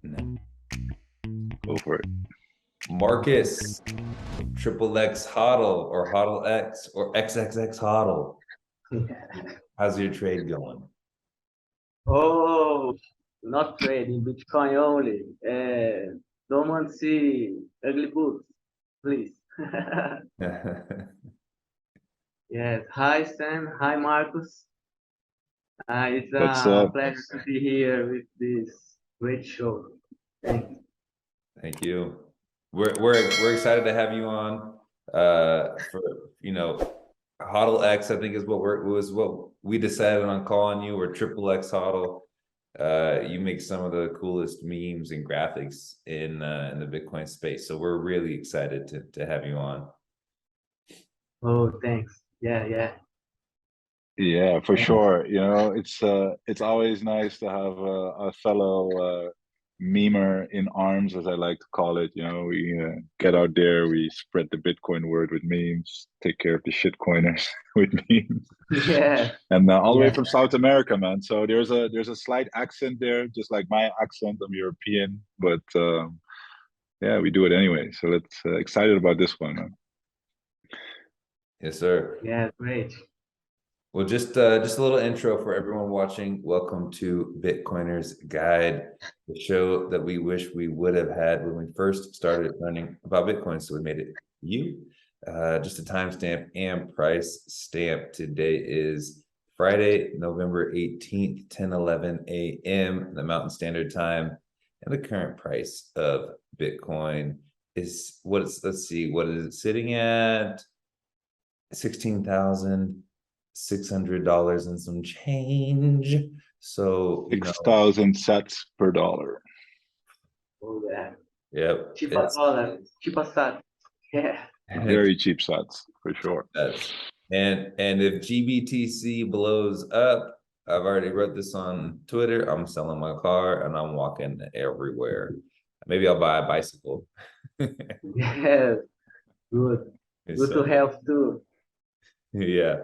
No. Go for it. Marcus, triple X hodl or hodl X or XXX hodl. How's your trade going? Oh, not trading, Bitcoin only. Don't want to see ugly books, please. Yes. Hi, Sam. Hi, Marcus. It's What's a up? pleasure to be here with this great show. Thank you. Thank you. We're excited to have you on. For hodl X, I think is what we decided on calling you, or triple X hodl. You make some of the coolest memes and graphics in the Bitcoin space, so we're really excited to have you on. Oh, thanks. Yeah, yeah. Yeah, for sure. You know, it's always nice to have a fellow memer in arms, as I like to call it. You know, we get out there, we spread the Bitcoin word with memes, take care of the shitcoiners with memes, Yeah, and all the way yeah. from South America, man. So there's a slight accent there, just like my accent. I'm European, but yeah, we do it anyway. So let's excited about this one, man. Yes, sir. Yeah, great. Well, just a little intro for everyone watching. Welcome to Bitcoiner's Guide, the show that we wish we would have had when we first started learning about Bitcoin. So we made it you. Just a timestamp and price stamp. Today is Friday, November 18th, 10:11 a.m. the Mountain Standard Time. And the current price of Bitcoin is let's see, what is it sitting at? $16,600 and some change. So, 6,000 sats per dollar. Oh, yeah. yep, Cheaper dollar, cheaper sat. Yeah. Very cheap sats for sure. and if GBTC blows up, I've already wrote this on Twitter. I'm selling my car and I'm walking everywhere. Maybe I'll buy a bicycle. Yeah, good. Good to So, have too. yeah,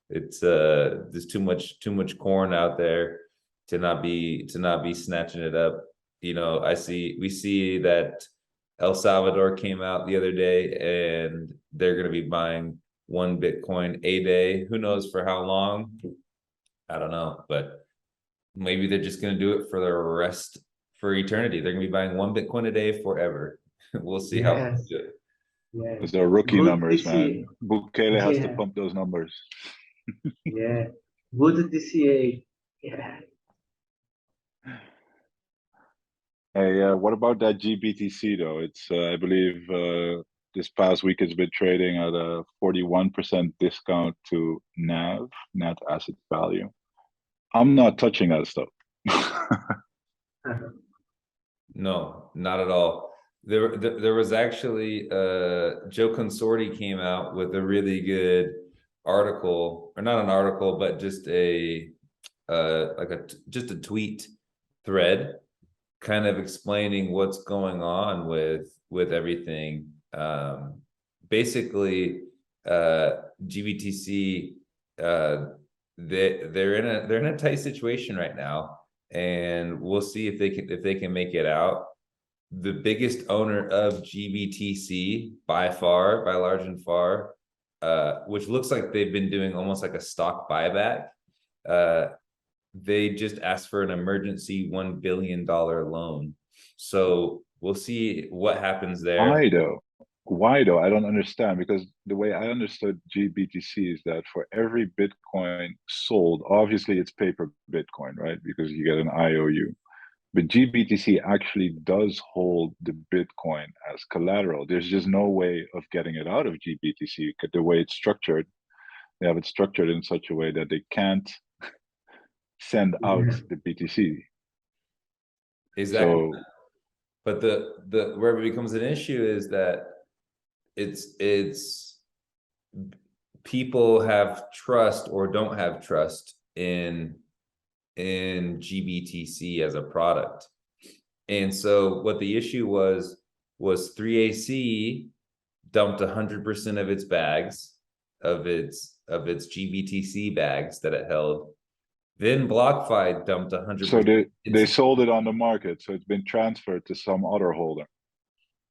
it's there's too much corn out there to not be snatching it up. We see that El Salvador came out the other day and they're going to be buying one Bitcoin a day. Who knows for how long? I don't know, but maybe they're just going to do it for the rest, for eternity. They're going to be buying one Bitcoin a day forever. We'll see how they Yes, do it. yes. Those are rookie Good to numbers, man. see. Bukele has to Yeah, pump those numbers. yeah. Good to see. Yeah. Hey, what about that GBTC though? It's I believe this past week it's been trading at a 41% discount to NAV, net asset value. I'm not touching that stuff. No, not at all. There was actually Joe Consorti came out with a really good article, or not an article, but just just a tweet thread, kind of explaining what's going on with everything. Basically, GBTC, they're in a tight situation right now, and we'll see if they can make it out. The biggest owner of GBTC by far, by large and far, which looks like they've been doing almost like a stock buyback. Uh, they just asked for an emergency $1 billion loan. So we'll see what happens there. Why though? Why though? I don't understand because the way I understood GBTC is that for every Bitcoin sold, obviously it's paper Bitcoin, right? Because you get an IOU. But GBTC actually does hold the Bitcoin as collateral. There's just no way of getting it out of GBTC. The way it's structured, they have it structured in such a way that they can't send out Yeah. the BTC. Exactly. So But the where it becomes an issue is that it's people have trust or don't have trust in GBTC as a product. And so what the issue was 3AC dumped 100% of its bags, of its GBTC bags that it held. Then BlockFi dumped So 100%. they sold it on the market, so it's been transferred to some other holder.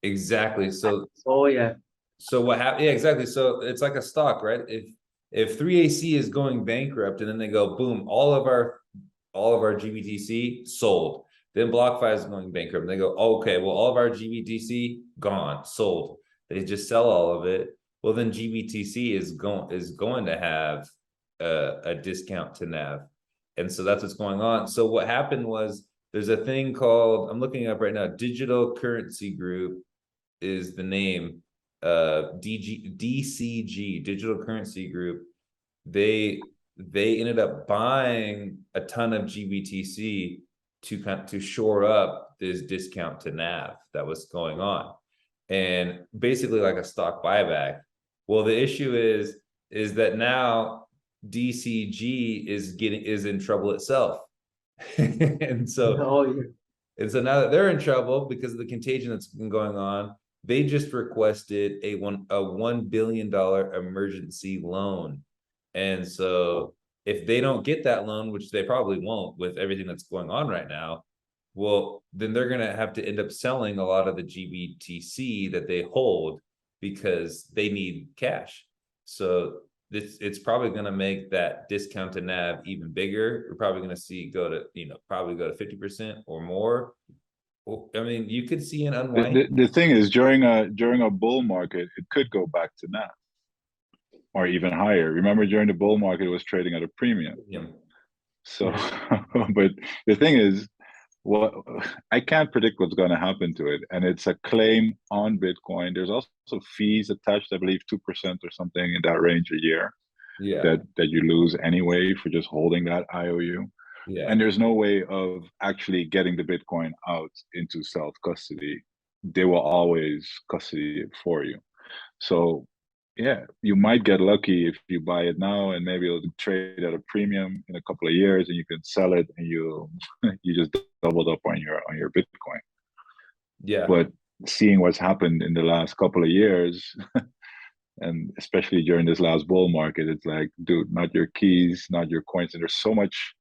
Exactly. Oh yeah. So what happened? Yeah, exactly. So it's like a stock, right? If 3AC is going bankrupt and then they go boom, all of our GBTC sold. Then BlockFi is going bankrupt. And they go, oh, okay, well, all of our GBTC gone, sold. They just sell all of it. Well, then GBTC is going to have a discount to NAV. And so that's what's going on. So what happened was there's a thing called, I'm looking up right now, Digital Currency Group is the name, DCG, Digital Currency Group. They ended up buying a ton of GBTC to shore up this discount to NAV that was going on, and basically like a stock buyback. Well, the issue is that now DCG is in trouble itself, and so Oh yeah. and so now that they're in trouble because of the contagion that's been going on, they just requested a $1 billion emergency loan. And so if they don't get that loan, which they probably won't with everything that's going on right now, well, then they're going to have to end up selling a lot of the GBTC that they hold because they need cash. So it's probably going to make that discount to NAV even bigger. We're probably going to see probably go to 50% or more. Well, I mean, you could see an unwind. The thing is, during a bull market, it could go back to NAV or even higher. Remember, during the bull market, it was trading at a premium. Yeah. So, but the thing is, what I can't predict what's going to happen to it, and it's a claim on Bitcoin. There's also fees attached, I believe 2% or something in that range a year Yeah. that you lose anyway for just holding that IOU. Yeah. And there's no way of actually getting the Bitcoin out into self custody. They will always custody it for you. So yeah, you might get lucky if you buy it now and maybe it'll trade at a premium in a couple of years and you can sell it and you you just doubled up on your Bitcoin. Yeah. But seeing what's happened in the last couple of years and especially during this last bull market, it's like, dude, not your keys, not your coins. And there's so much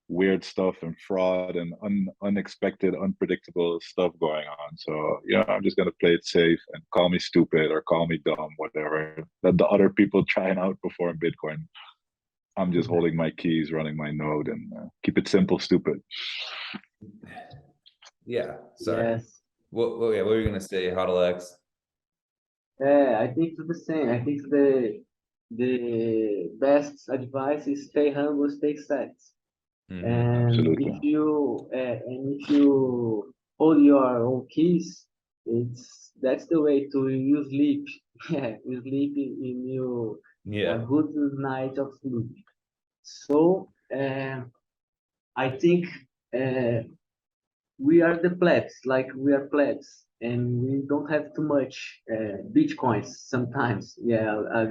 weird stuff and fraud and unexpected, unpredictable stuff going on. So yeah, I'm just gonna play it safe and call me stupid or call me dumb, whatever. Let the other people try and outperform Bitcoin. I'm just holding my keys, running my node, and keep it simple, stupid. Yeah. Sorry. Yes. What were you gonna say, HodlX? I think it's the same. I think the best advice is stay humble, stay set. And Absolutely. if you hold your own keys, that's the way to you sleep. Yeah, you sleep in you a Yeah. good night of sleep. So I think we are the plebs, like we are plebs, and we don't have too much bitcoins sometimes. Yeah, I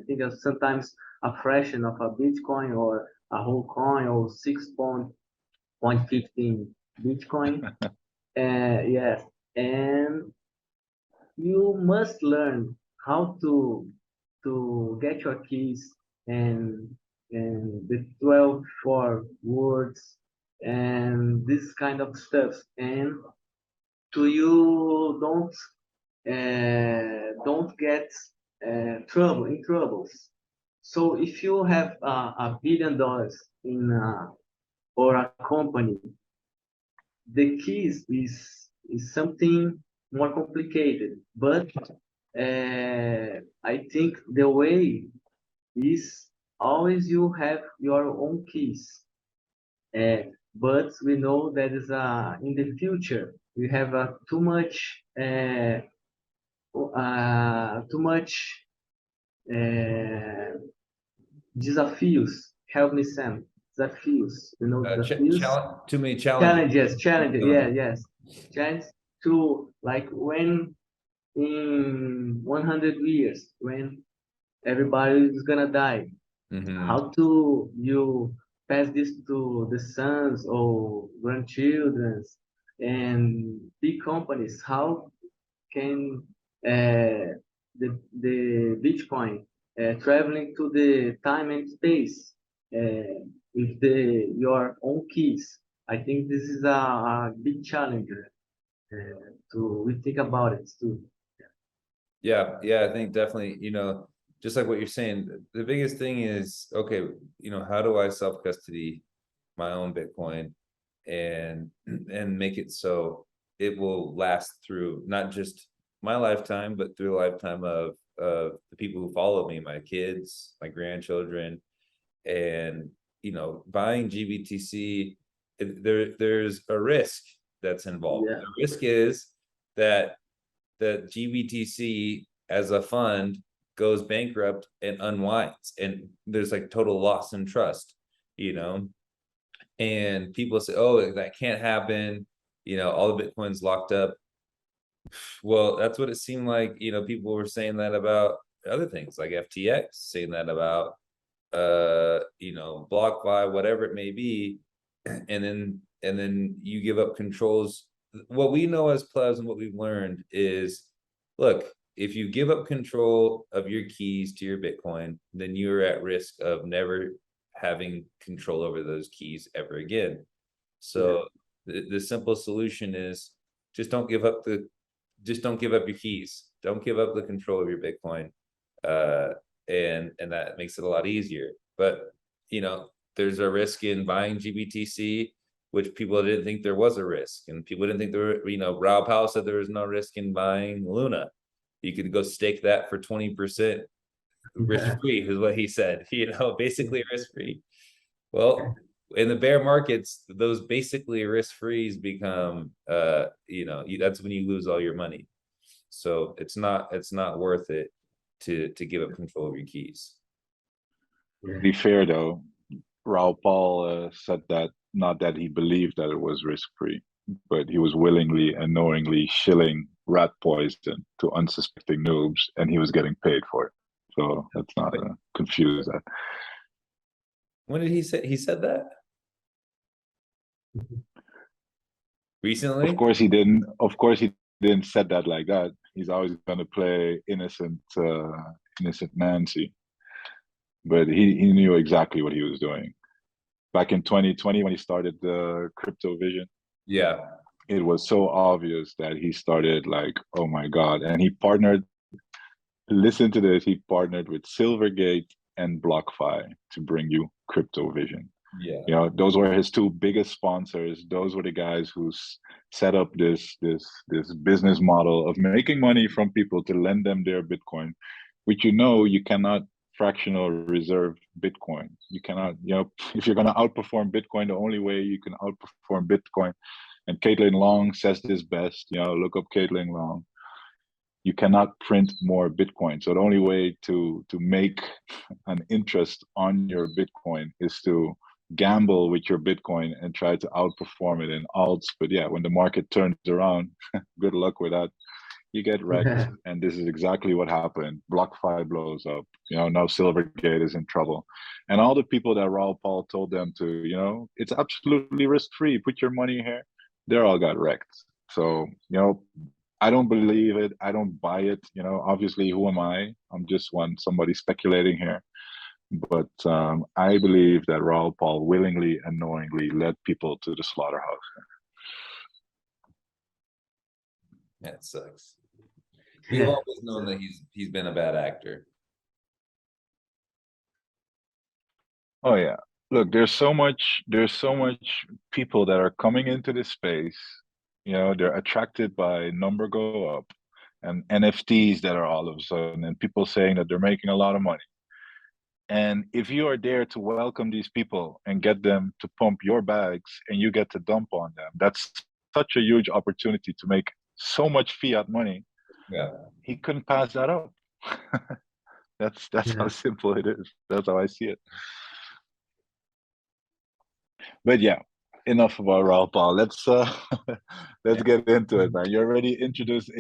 think sometimes a fraction of a bitcoin or a whole coin or 6.15 bitcoin. Yes, and you must learn how to get your keys and the 12 for words and this kind of stuff, and to you don't get troubles. So if you have $1 billion in or a company, the keys is something more complicated, but I think the way is always you have your own keys. Uh, but we know that is in the future we have too much uh, desafios. Help me, Sam. Desafios. You know, desafios. Too many challenges. Challenges. Yeah, yes. Challenge to like when in 100 years when everybody is gonna die. How to you pass this to the sons or grandchildren and big companies? How can the Bitcoin traveling to the time and space? with your own keys. I think this is a big challenge to we think about it too. Yeah, yeah, I think definitely, just like what you're saying, the biggest thing is, okay, how do I self-custody my own Bitcoin and make it so it will last through not just my lifetime, but through the lifetime of the people who follow me, my kids, my grandchildren, and buying GBTC, there's a risk that's involved. Yeah, The risk is that GBTC as a fund goes bankrupt and unwinds, and there's like total loss in trust, and people say, oh, that can't happen, all the Bitcoin's locked up. Well, that's what it seemed like, people were saying that about other things like FTX, saying that about BlockFi, whatever it may be, and then you give up controls. What we know as plebs and what we've learned is, look, if you give up control of your keys to your Bitcoin, then you're at risk of never having control over those keys ever again. So the simple solution is just don't give up your keys. Don't give up the control of your Bitcoin. And that makes it a lot easier. But there's a risk in buying GBTC, which people didn't think there was a risk, and people didn't think there were, Raoul Powell said there was no risk in buying Luna. You could go stake that for 20% risk-free, is what he said, basically risk-free. Well, in the bear markets, those basically risk-frees become, that's when you lose all your money. So it's not worth it to give up control of your keys. To be fair though, Raoul Paul said that not that he believed that it was risk-free, but he was willingly and knowingly shilling rat poison to unsuspecting noobs, and he was getting paid for it. So let's not confuse that. When did he said that? Recently? Of course he didn't. Of course he didn't said that like that. He's always going to play innocent Nancy, but he knew exactly what he was doing. Back in 2020 when he started the Crypto Vision, Yeah, it was so obvious that he started like, oh my God. And he partnered, listen to this, he partnered with Silvergate and BlockFi to bring you Crypto Vision. yeah. Those were his two biggest sponsors. Those were the guys who set up this business model of making money from people to lend them their Bitcoin, which you cannot fractional reserve Bitcoin. You cannot, if you're going to outperform Bitcoin, the only way you can outperform Bitcoin, and Caitlin Long says this best, look up Caitlin Long, you cannot print more Bitcoin. So the only way to make an interest on your Bitcoin is to gamble with your Bitcoin and try to outperform it in alts. But yeah, when the market turns around, good luck with that. You get wrecked. And this is exactly what happened. BlockFi blows up. Now Silvergate is in trouble. And all the people that Raoul Paul told them to, it's absolutely risk-free, put your money here, they all got wrecked. So, I don't believe it. I don't buy it. Obviously, who am I? I'm just somebody speculating here. But I believe that Raoul Paul willingly and knowingly led people to the slaughterhouse. That sucks. We've always known that he's been a bad actor. Oh yeah. Look, there's so much people that are coming into this space. They're attracted by number go up and NFTs that are all of a sudden, and people saying that they're making a lot of money. And if you are there to welcome these people and get them to pump your bags and you get to dump on them, that's such a huge opportunity to make so much fiat money. Yeah. He couldn't pass that up. That's how simple it is. That's how I see it. But yeah, enough about Raoul Paul. Let's get into it, man. You already introduced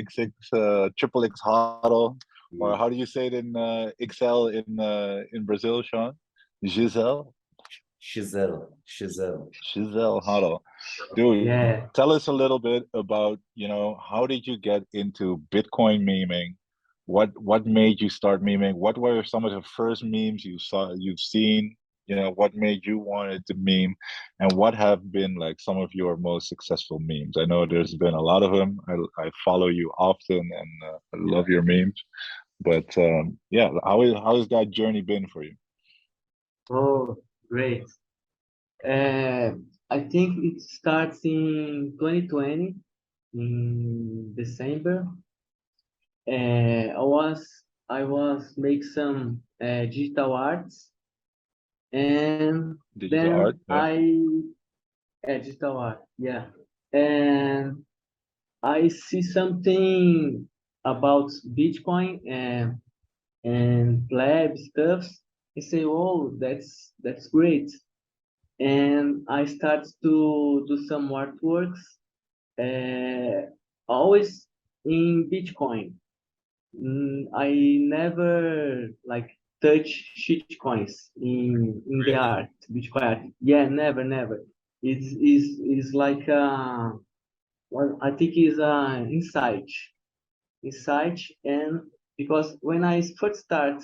triple X HODL, or how do you say it in XL in Brazil, Sean? Giselle HODL. Dude, tell us a little bit about, how did you get into Bitcoin memeing? What made you start memeing? What were some of the first memes you've seen? you know, what made you wanted to meme, and what have been like some of your most successful memes? I know there's been a lot of them. I follow you often, and I love your memes. But yeah, how has that journey been for you? Oh, great. I think it starts in 2020, in December. I was make some digital arts, and Digital art, then yeah. digital art, yeah, and I see something about Bitcoin and lab stuffs. I say, oh, that's great, and I start to do some artworks, uh, always in Bitcoin. I never like touch shit coins in the Really? art, Bitcoin art. Yeah, never, never. It's like well, I think it's insight, and because when I first start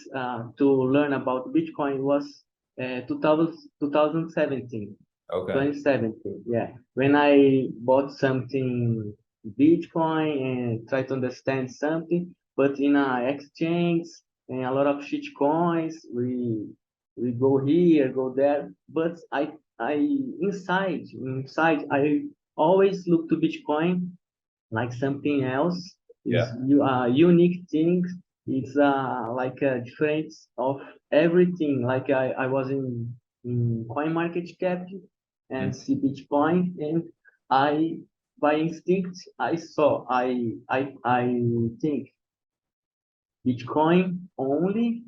to learn about Bitcoin was 2017. Okay. 2017, yeah. When I bought something Bitcoin and try to understand something, but in a exchange and a lot of shit coins, we go here, go there. But I inside I always look to Bitcoin like something else. Is Yeah. unique thing. It's like a difference of everything. Like I was in CoinMarketCap and Mm. see Bitcoin, and I by instinct I think Bitcoin only,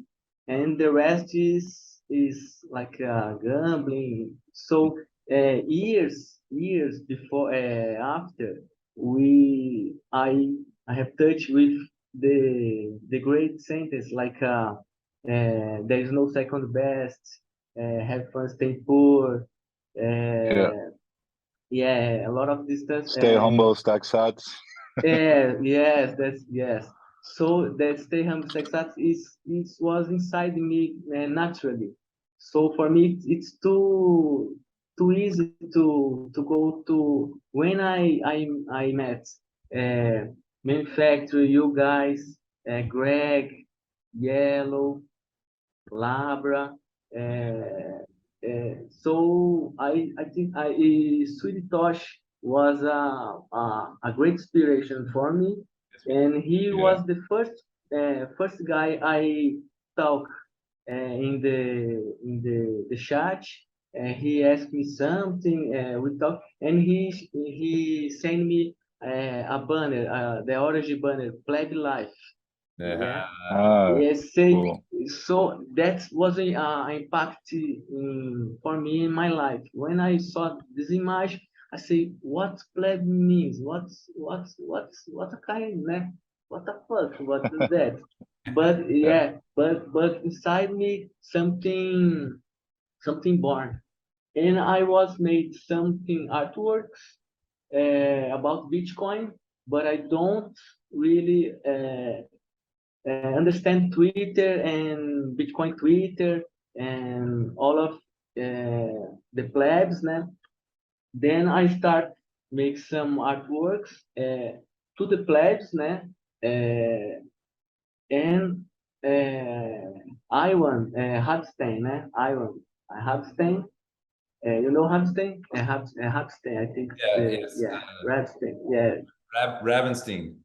and the rest is like gambling. So years before after I have touched with the great sentence like there is no second best. Have fun, stay poor. Yeah. Uh, yeah, a lot of this stuff. Stay humble, stack sats. Yeah, yes, that's yes. So that stay humble success is it was inside me naturally. So for me, it's too easy to go to when I met uh, manufacturer, you guys, Greg, Yellow, Labra. So I think Sweet Tosh was a great inspiration for me, and he Yeah. was the first guy I talk in the chat. He asked me something, we talked, and he sent me a banner, the orange banner, Pleb Life. Yeah. Yeah. Ah, Yes, say, cool. so that was an impact for me in my life. When I saw this image, I say, what pleb means? What a kind, né? What the fuck? What is that? But Yeah. yeah, but inside me something born, and I was made something artworks about Bitcoin, but I don't really understand Twitter and Bitcoin Twitter and all of the plebs, né? Then I start make some artworks to the plebs, né? And Iwan Hapstein, né? Iwan Hapstein. You know Hapstein? Hapstein, I think. Yeah. Yes. Yeah, Rapstein. Yeah, Ravenstein.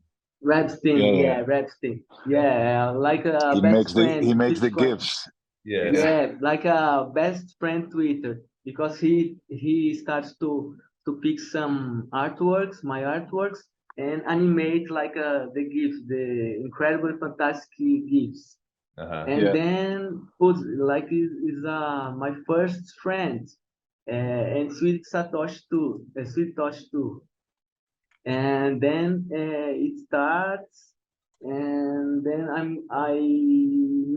Yeah, Rapstein. yeah. Yeah, Rapstein. Yeah, like a He best makes friend, he makes the Bitcoin. gifts. Yes. Yeah. Yeah, like a best friend Twitter because he starts to pick some artworks, my artworks, and animate like the gifs, the incredible, fantastic gifs, Uh-huh. and Yeah. then put like is my first friend, and Sweet Satoshi too, Sweet Tosh too, and then it starts, and then I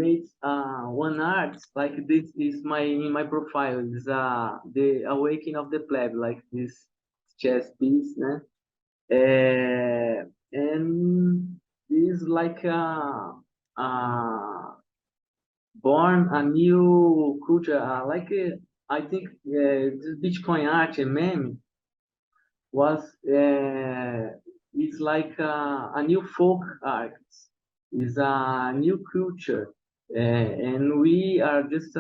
made one art like this is my in my profile is the awakening of the pleb like this chess piece, né? And this like a born a new culture. I think this Bitcoin art and meme was it's like a new folk art. It's a new culture, and we are just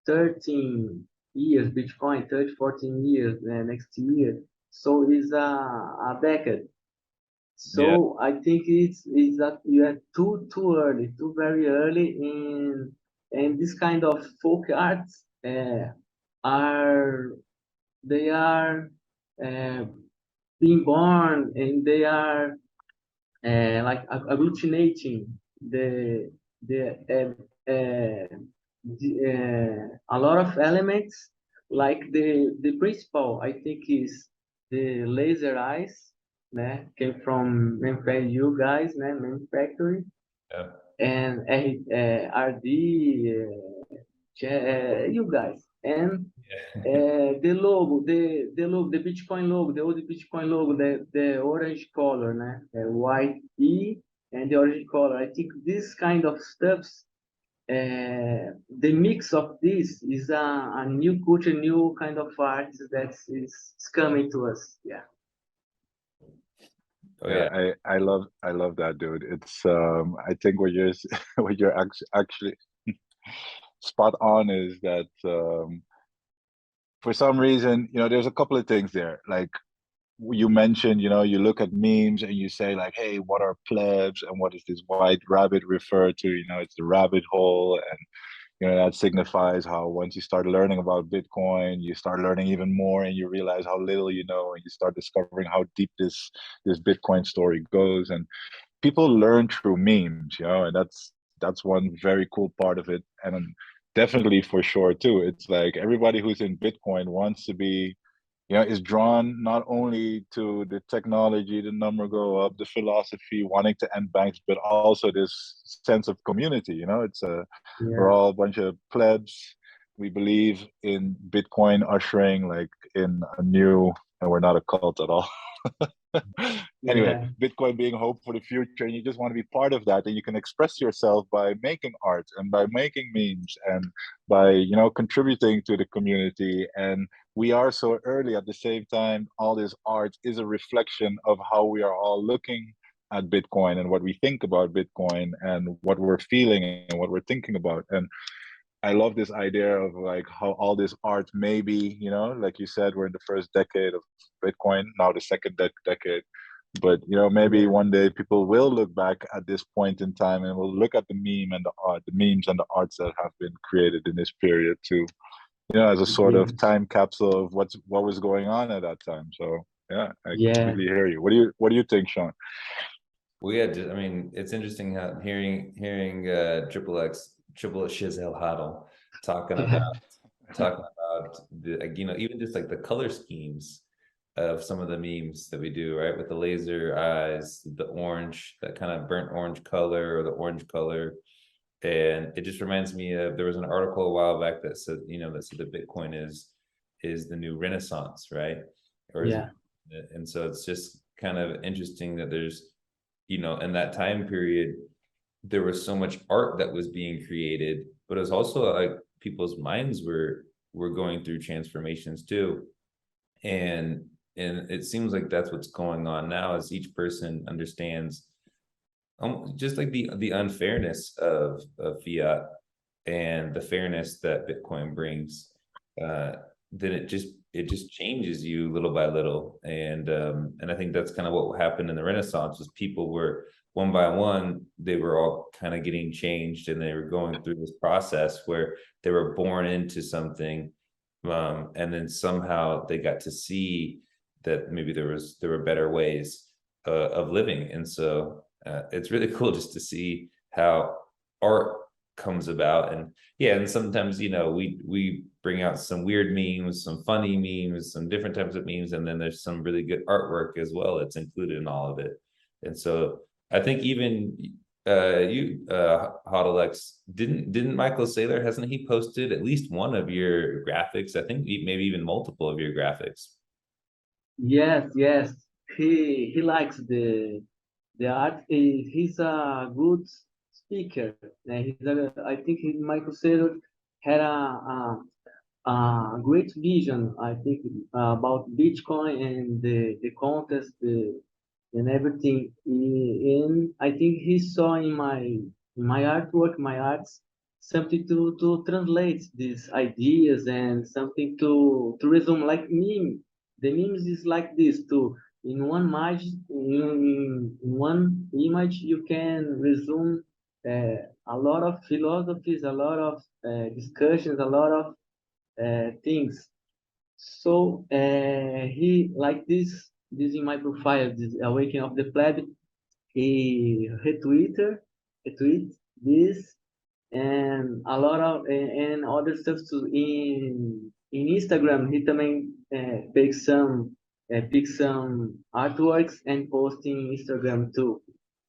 13 years Bitcoin, 13, 14 years next year. So it's a decade. Yeah. So I think it's that you are too early, too very early in, and this kind of folk arts are they are uh, being born, and they are like agglutinating a lot of elements. Like the principle, I think, is the laser eyes, né? Came from you guys, né? Manufacturing, Yeah. and RD, you guys, and the logo, the Bitcoin logo, the old Bitcoin logo, the orange color, né? White E and the orange color. I think this kind of stuffs, the mix of this is a new culture, new kind of art that is coming to us. Yeah. Oh Yeah, yeah. I love that, dude. It's I think what you're what you're actually spot on is that for some reason, you know, there's a couple of things there. Like you mentioned, you know, you look at memes and you say like, hey, what are plebs and what does this white rabbit refer to? You know, it's the rabbit hole, and you know that signifies how once you start learning about Bitcoin, you start learning even more, and you realize how little you know, and you start discovering how deep this Bitcoin story goes. And people learn through memes, you know, and that's one very cool part of it. And definitely for sure too, it's like everybody who's in Bitcoin wants to be, you know, is drawn not only to the technology, the number go up, the philosophy, wanting to end banks, but also this sense of community. You know, it's a we're Yeah. all a bunch of plebs. We believe in Bitcoin ushering like in a new, and we're not a cult at all. Anyway, Yeah. Bitcoin being hope for the future, and you just want to be part of that, and you can express yourself by making art and by making memes and by, you know, contributing to the community. And we are so early at the same time. All this art is a reflection of how we are all looking at Bitcoin and what we think about Bitcoin and what we're feeling and what we're thinking about. And I love this idea of like how all this art maybe, you know, like you said, we're in the first decade of Bitcoin, now the second decade. But you know, maybe Yeah. one day people will look back at this point in time and will look at the meme and the art, the memes and the arts that have been created in this period too, you know, as a sort Yeah. of time capsule of what was going on at that time. So yeah, I Yeah. completely hear you. What do you think, Sean? Well, yeah, I mean, it's interesting how hearing triple Shizel Huddle talking about the, like, you know, even just like the color schemes of some of the memes that we do, right? With the laser eyes, the orange, that kind of burnt orange color or the orange color. And it just reminds me of, there was an article a while back that said, you know, that said that Bitcoin is the new Renaissance, right? Or is, Yeah. and so it's just kind of interesting that there's, you know, in that time period, there was so much art that was being created, but it was also like people's minds were going through transformations too. And it seems like that's what's going on now, as each person understands just like the unfairness of fiat and the fairness that Bitcoin brings. Then it just changes you little by little. And I think that's kind of what happened in the Renaissance, was people were one by one, they were all kind of getting changed, and they were going through this process where they were born into something, and then somehow they got to see that maybe there were better ways of living. And so it's really cool just to see how art comes about. And yeah, and sometimes, you know, we bring out some weird memes, some funny memes, some different types of memes, and then there's some really good artwork as well that's included in all of it. And so I think even you HodlX, didn't Michael Saylor, hasn't he posted at least one of your graphics? I think maybe even multiple of your graphics. Yes. Yes. He likes the art. He's a good speaker. I think Michael Saylor had a great vision, I think, about Bitcoin and the contest and everything. And I think he saw in my artwork, my arts, something to translate these ideas and something to resume like meme. The memes is like this too. In one image, in one image, you can resume a lot of philosophies, a lot of discussions, a lot of things. So he like this in my profile, this awakening of the pleb. He retweet this and a lot of and other stuff too. In Instagram, he também pick some artworks and post in Instagram too.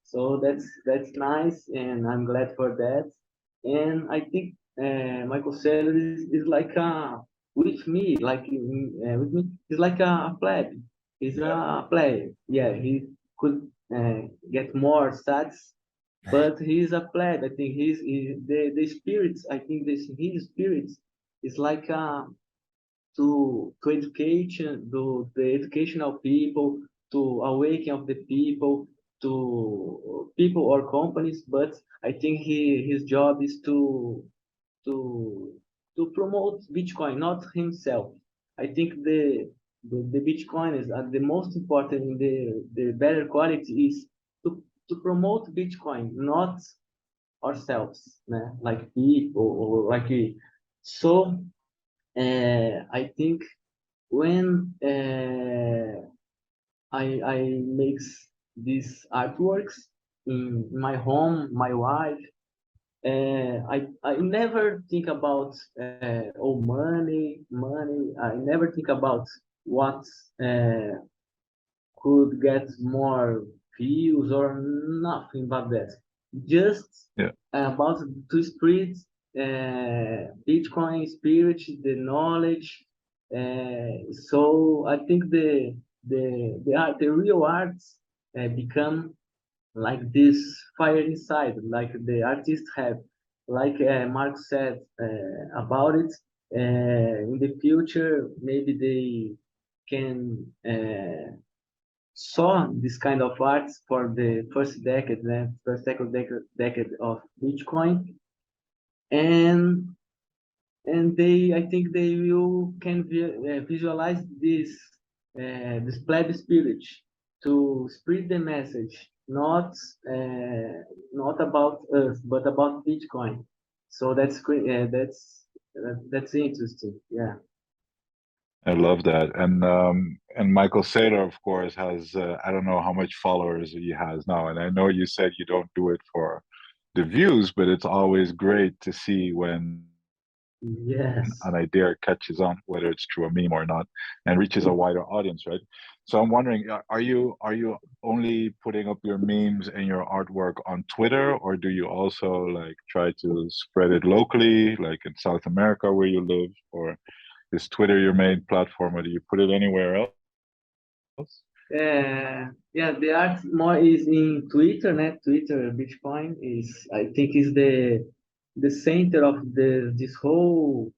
So that's nice, and I'm glad for that. And I think Michael Saylor is like a with me, with me, he's like a pleb. He's a player. Yeah, he could get more stats, but he's a player. I think the spirits. I think this his spirits is like to education, the educational people, to awaken of the people, to people or companies. But I think his job is to to promote Bitcoin, not himself. I think the Bitcoiners are the most important in the better quality is to promote Bitcoin, not ourselves, né? Like people or like so. I think when I makes these artworks in my home, my wife, I never think about money. I never think about what could get more views or nothing about that. Just Yeah. about to spread Bitcoin spirit, the knowledge. So I think the real arts become like this fire inside, like the artists have, like Mark said about it. In the future, maybe they can saw this kind of arts for the first decade, first second decade of Bitcoin, and they, I think they will can visualize this pleb spirit to spread the message, not about us, but about Bitcoin. So that's great. That's interesting. Yeah. I love that. And Michael Saylor, of course, has I don't know how much followers he has now. And I know you said you don't do it for the views, but it's always great to see when Yes. an idea catches on, whether it's through a meme or not, and reaches a wider audience, right? So I'm wondering, are you only putting up your memes and your artwork on Twitter, or do you also like try to spread it locally, like in South America where you live, or is Twitter your main platform, or do you put it anywhere else? Yeah, the art more is in Twitter, net Twitter. Bitcoin is, I think, is the center of this whole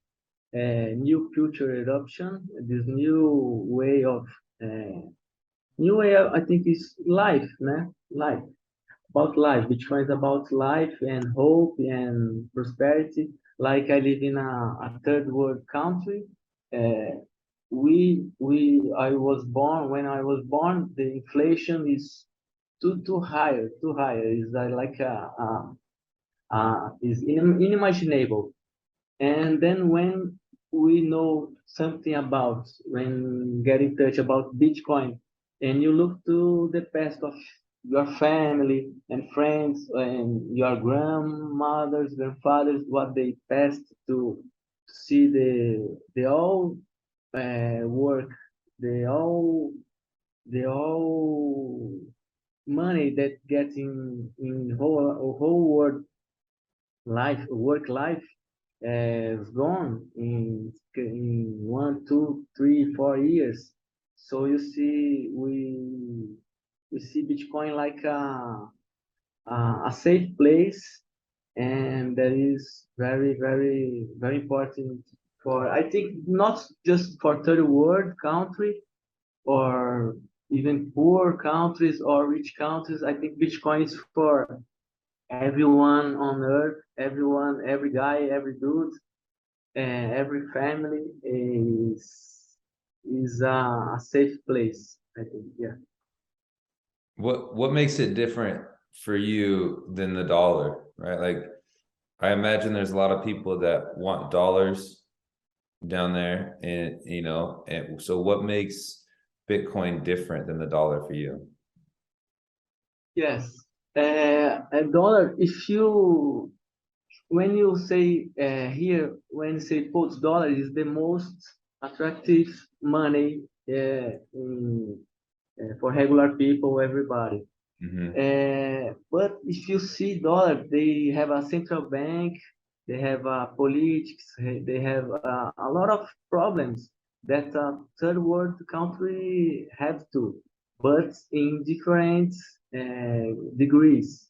new culture eruption. This new way. I think is life, né? Life about life. Bitcoin is about life and hope and prosperity. Like I live in a third world country. Uh, I was born when I was born. The inflation is too higher, too higher. Is like is unimaginable. And then when we know something about, when get in touch about Bitcoin, and you look to the past of your family and friends and your grandmothers, grandfathers, what they passed to see the all work, the all money that gets in whole world life, work life is gone in 1, 2, 3, 4 years. So you see, we see Bitcoin like a safe place, and that is very, very, very important for, I think, not just for third world country or even poor countries or rich countries. I think Bitcoin is for everyone on earth, everyone, every guy, every dude, and every family is a safe place. I think, yeah. What makes it different for you than the dollar, right? Like, I imagine there's a lot of people that want dollars down there, and and so what makes Bitcoin different than the dollar for you? Yes. A dollar, if you, when you say here, when you say put dollar is the most attractive money for regular people, everybody. Mm-hmm. But if you see dollar, they have a central bank, they have politics, they have a lot of problems that a third world country have to, but in different degrees.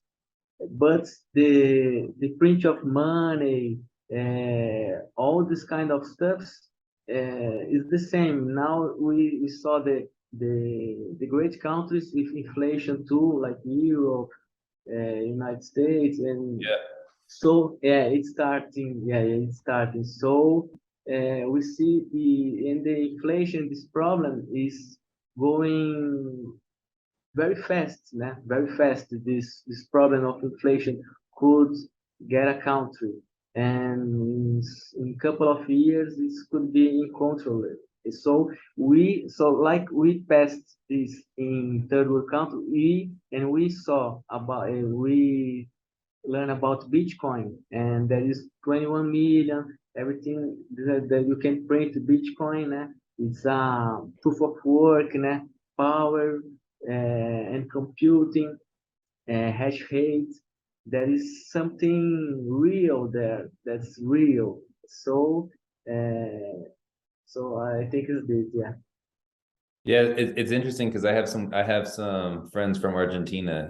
But the print of money, all this kind of stuffs is the same. Now we saw the great countries with inflation too, like Europe, United States, and Yeah. so yeah, it's starting. Yeah, yeah, it's starting. So we see the inflation. This problem is going very fast, né? Very fast. This problem of inflation could get a country, and in a couple of years, this could be uncontrolled. So like we passed this in third world country, we saw about we learn about Bitcoin, and there is 21 million. Everything that you can print Bitcoin, né? It's a proof of work, né? Power and computing, hash rate. There is something real there. That's real. So I think it's this. Yeah. Yeah, it's interesting because I have some friends from Argentina,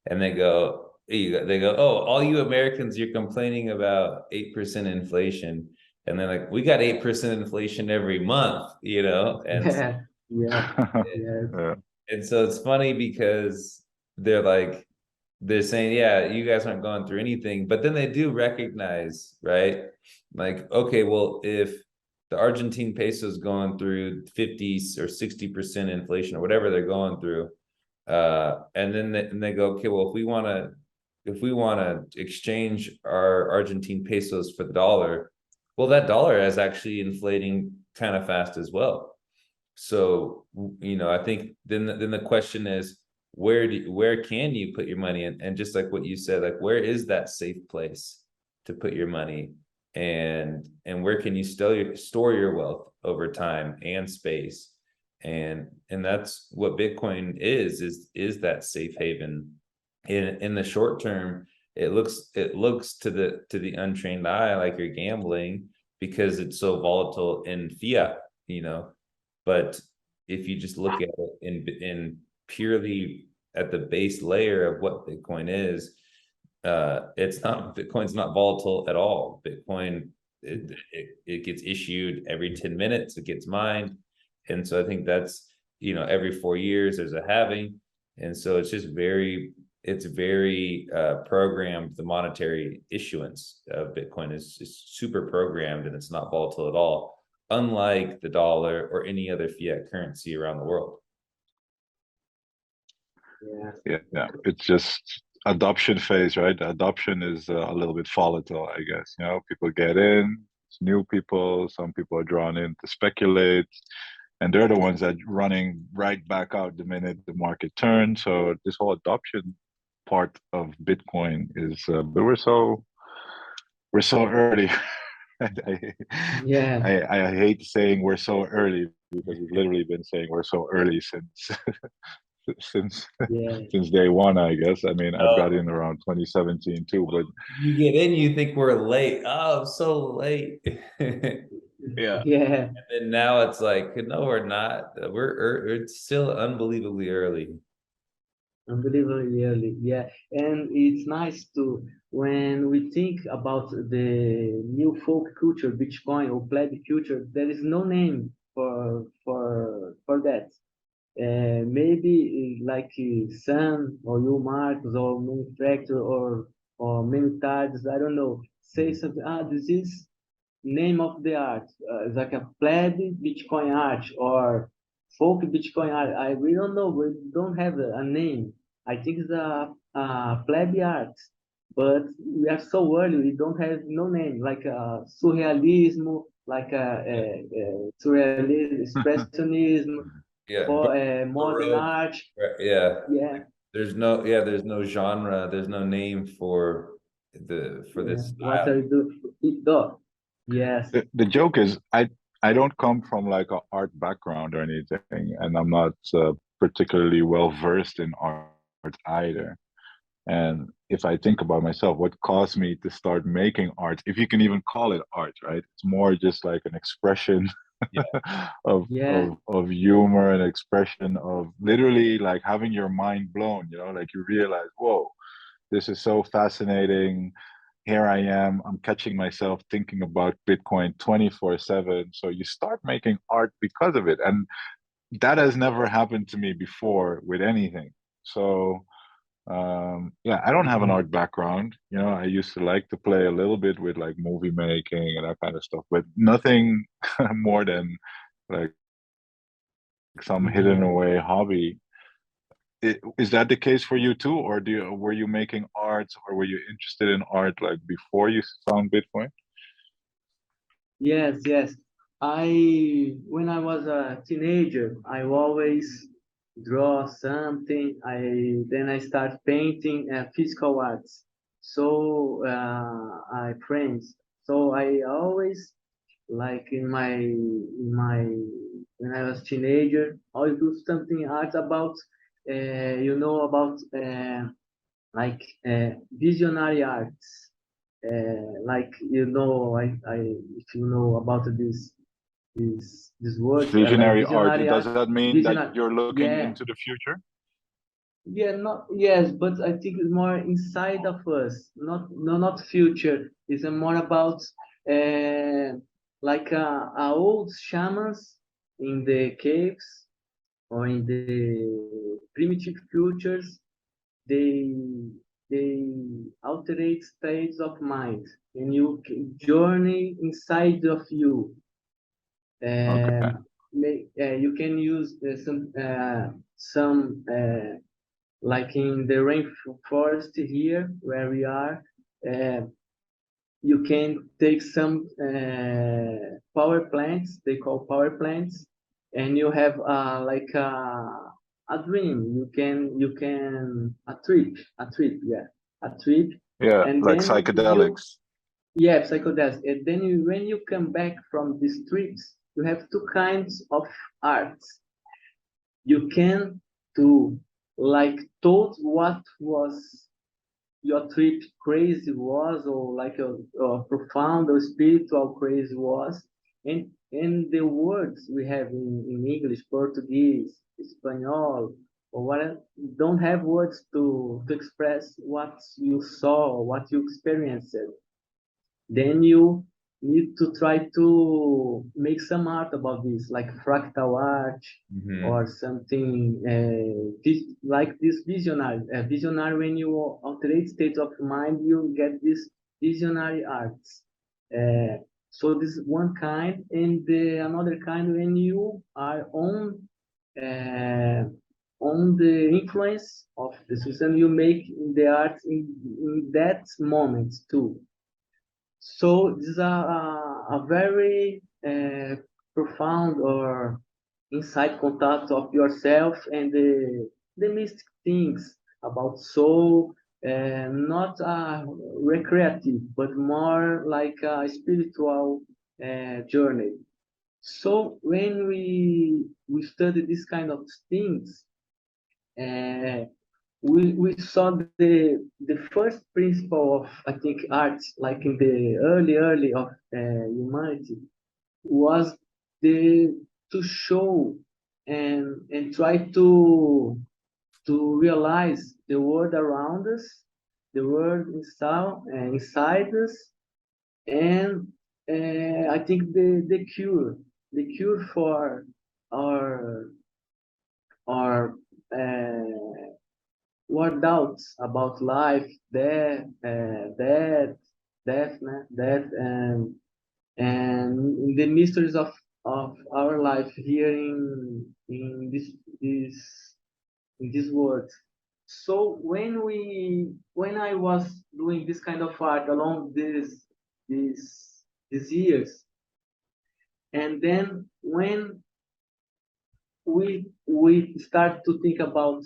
and they go, oh, all you Americans, you're complaining about 8% inflation, and they're like, we got 8% inflation every month, and Yeah. Yeah. Yeah. Yeah. and so it's funny because they're saying, yeah, you guys aren't going through anything, but then they do recognize, right? Like, okay, well, if the Argentine peso is going through 50 or 60% inflation or whatever they're going through, and then they go, okay, well, if we want to exchange our Argentine pesos for the dollar, well, that dollar is actually inflating kind of fast as well. So, I think then the question is, where can you put your money in? And just like what you said, like, where is that safe place to put your money? And where can you store your wealth over time and space? And that's what Bitcoin is that safe haven. In the short term, it looks to the untrained eye like you're gambling because it's so volatile in fiat, but if you just look at it in purely at the base layer of what Bitcoin is, Bitcoin's not volatile at all. Bitcoin, it gets issued every 10 minutes, it gets mined. And so I think that's, every 4 years there's a halving. And so it's very programmed. The monetary issuance of Bitcoin is super programmed, and it's not volatile at all, unlike the dollar or any other fiat currency around the world. Yeah. It's just adoption phase, right? Adoption is a little bit volatile, I guess. People get in, it's new people, some people are drawn in to speculate, and they're the ones that running right back out the minute the market turns. So this whole adoption part of Bitcoin is, but we're so early. I, Yeah. I hate saying we're so early because we've literally been saying we're so early since since Yeah. since day one, I guess. I mean, I've got in around 2017 too, but You get in, you think we're late. Oh, I'm so late. And yeah, Yeah. then now it's like, no, we're not. It's still unbelievably early. Unbelievably early, yeah. And it's nice to when we think about the new folk culture, Bitcoin or plaid culture, there is no name for that. Maybe like Sam or you, Marcos, or manufacturer or many times, I don't know, say something. Ah, this is name of the art. It's like a plaid Bitcoin art or folk Bitcoin art. We don't know. We don't have a name. I think it's a plaid art, but we are so early. We don't have no name. Like surrealism, like surrealism, expressionism, Yeah, for modern Baroque. art. Yeah, Yeah, there's no genre, there's no name for yeah. this What style. are you doing? Yes. The joke is I don't come from like an art background or anything, and I'm not particularly well versed in art either. And if I think about myself, what caused me to start making art, if you can even call it art, right? It's more just like an expression Yeah, Yeah. of humor and expression of literally like having your mind blown, like you realize, whoa, this is so fascinating. Here I am, I'm catching myself thinking about Bitcoin 24/7. So you start making art because of it. And that has never happened to me before with anything. So yeah, I don't have an Mhm. art background. I used to like to play a little bit with like movie making and that kind of stuff, but nothing more than like some hidden Mhm. away hobby. Is that the case for you too, or were you making art, or were you interested in art like before you found Bitcoin? Yes, yes. When I was a teenager, I always draw something. Then I start painting physical arts. So I friends. So I always like in my when I was teenager, always do something art about about like visionary arts. Like I if you know about these words like Visionary art. visionary Does art, that mean that visionary, you're looking yeah, into the future? yeah, not yes, but I think it's more inside of us, not no, not future. It's more about uh, like old shamans in the caves or in the primitive cultures. they they alterate states of mind, and you can journey inside of you. Okay. You can use some like in the rainforest here where we are. Uh, you can take some power plants. They call power plants, and you have like a dream. You can a trip, yeah, a trip, Yeah, and like then you psychedelics. yeah, psychedelics. And then when you come back from these trips, you have two kinds of arts. You can do like told what was your trip crazy was, or like a profound or spiritual crazy was, and the words we have in English, Portuguese, Espanol, or what don't have words to express what you saw, what you experienced. Then you need to try to make some art about this, like fractal art hmm or something like this visionary. Visionary, when you alterate state of mind, you get this visionary arts. Uh, so this is one kind, and another kind when you are uh, on the influence of the system, you make the art in that moment too. So this is a very profound or inside contact of yourself and the mystic things about soul, not recreative, but more like a spiritual journey. So when we study this kind of things, uh, we saw the first principle of I think art, like in the early of humanity, was the to show and try to realize the world around us, the world inside us, and I think the cure for our our what doubts about life, death, and the mysteries of our life here in this in this world. So when I was doing this kind of art along these these years, and then when we start to think about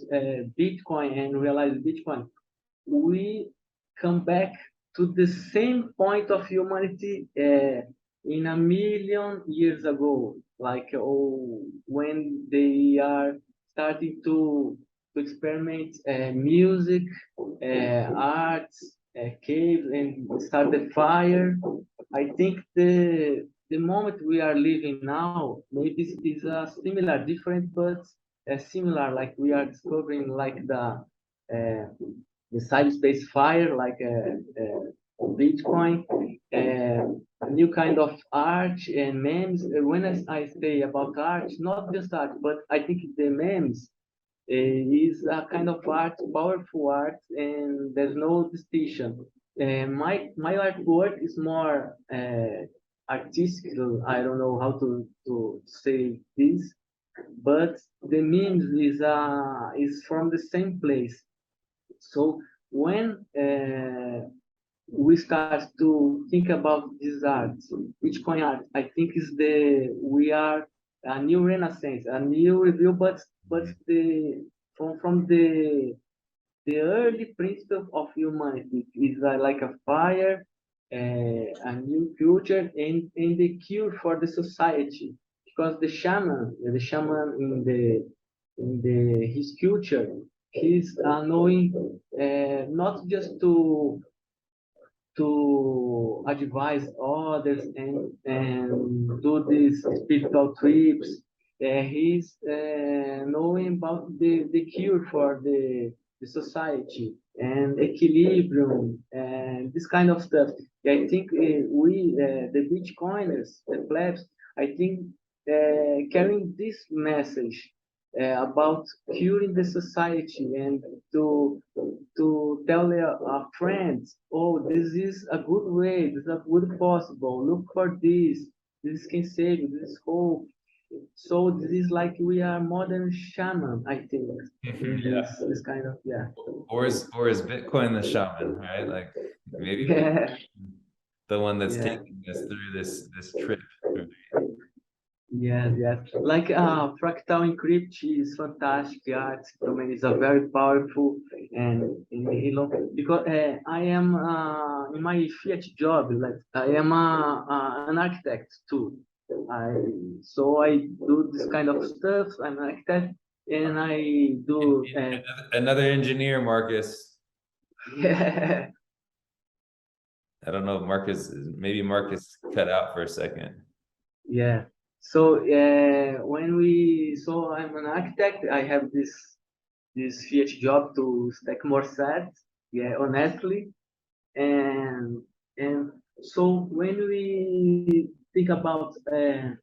Bitcoin and realize Bitcoin, we come back to the same point of humanity in a million years ago, like when they are starting to experiment music, arts, caves, and start the fire. I think the moment we are living now maybe is a similar, different, but similar. Like we are discovering like the cyberspace fire, like Bitcoin, a new kind of art and memes. When I say about art, not just art, but I think the memes is a kind of art, powerful art, and there's no distinction. My artwork is more artistic. I don't know how to say this, but the memes is from the same place. So when we start to think about this art, Bitcoin art, I think is the we are a new renaissance, a new review, but the from the early principle of humanity is like a fire, a new future, and the cure for the society. Because the shaman in the his culture, he's knowing not just to advise others and do these spiritual trips. He's knowing about the cure for the society and equilibrium and this kind of stuff. I think the Bitcoiners, the plebs, I think carrying this message about curing the society and to tell our friends, oh, this is a good way, this is a good possible, look for this can save you, this is hope. So this is like we are modern shaman, I think. Yeah. This kind of, yeah. Or is Bitcoin the shaman, right? Like maybe Yeah, the one that's yeah. taking us through this trip. Right? Yes, yes. Like fractal encrypt is fantastic art. I mean, it's a very powerful and you know because I am in my fiat job, like I am an architect too. I so I do this kind of stuff. I'm an architect and I do Another engineer, Marcus. yeah. I don't know if Marcus, maybe Marcus cut out for a second. Yeah. So so I'm an architect. I have this fiat job to stack more sets. Yeah, honestly, and and so when we think about uh,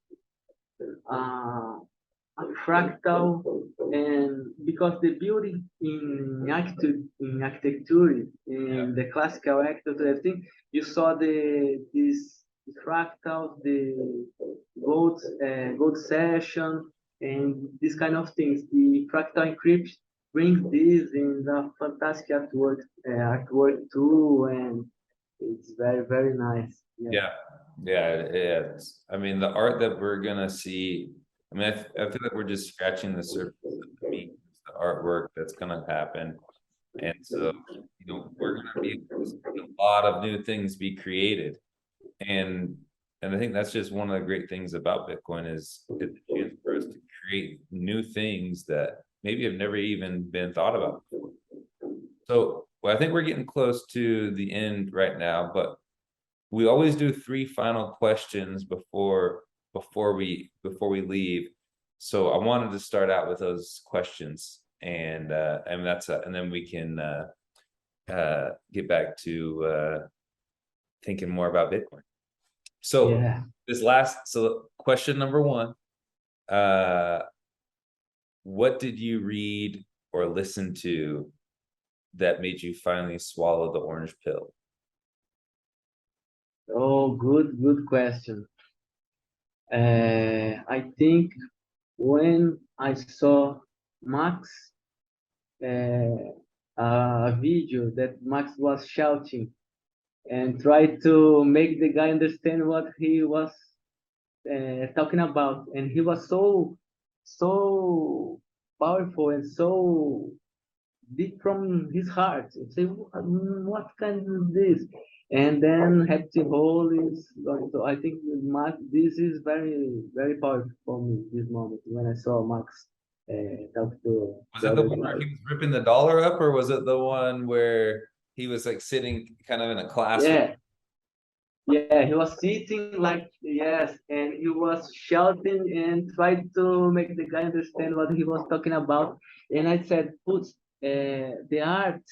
a fractal, and because the beauty in architecture in the classical architecture, I think you saw the fractals, the gold session, and this kind of things. The fractal encryption brings this in the fantastic artwork too, and it's very nice. Yeah. Yeah. I mean, the art that we're gonna see. I mean, I feel like we're just scratching the surface of the meat, the artwork that's gonna happen, and so we're gonna be able to see a lot of new things be created, and I think that's just one of the great things about Bitcoin is it's a chance for us to create new things that maybe have never even been thought about before. So, well, I think we're getting close to the end right now, but we always do 3 final questions before we leave. So I wanted to start out with those questions. and and then we can get back to thinking more about Bitcoin. So Yeah. so question number one, what did you read or listen to that made you finally swallow the orange pill? Oh, good question. I think when I saw Max, a video that Max was shouting and tried to make the guy understand what he was talking about, and he was so powerful and so deep from his heart. And say, what can do this? And then Happy Hole is. So I think Max, this is very powerful for me. This moment when I saw Max talk to Was the it the other one where guy. he was ripping the dollar up, or was it the one where he was like sitting kind of in a classroom? Yeah, yeah, he was sitting like yes, and he was shouting and tried to make the guy understand what he was talking about. And I said, "Put the art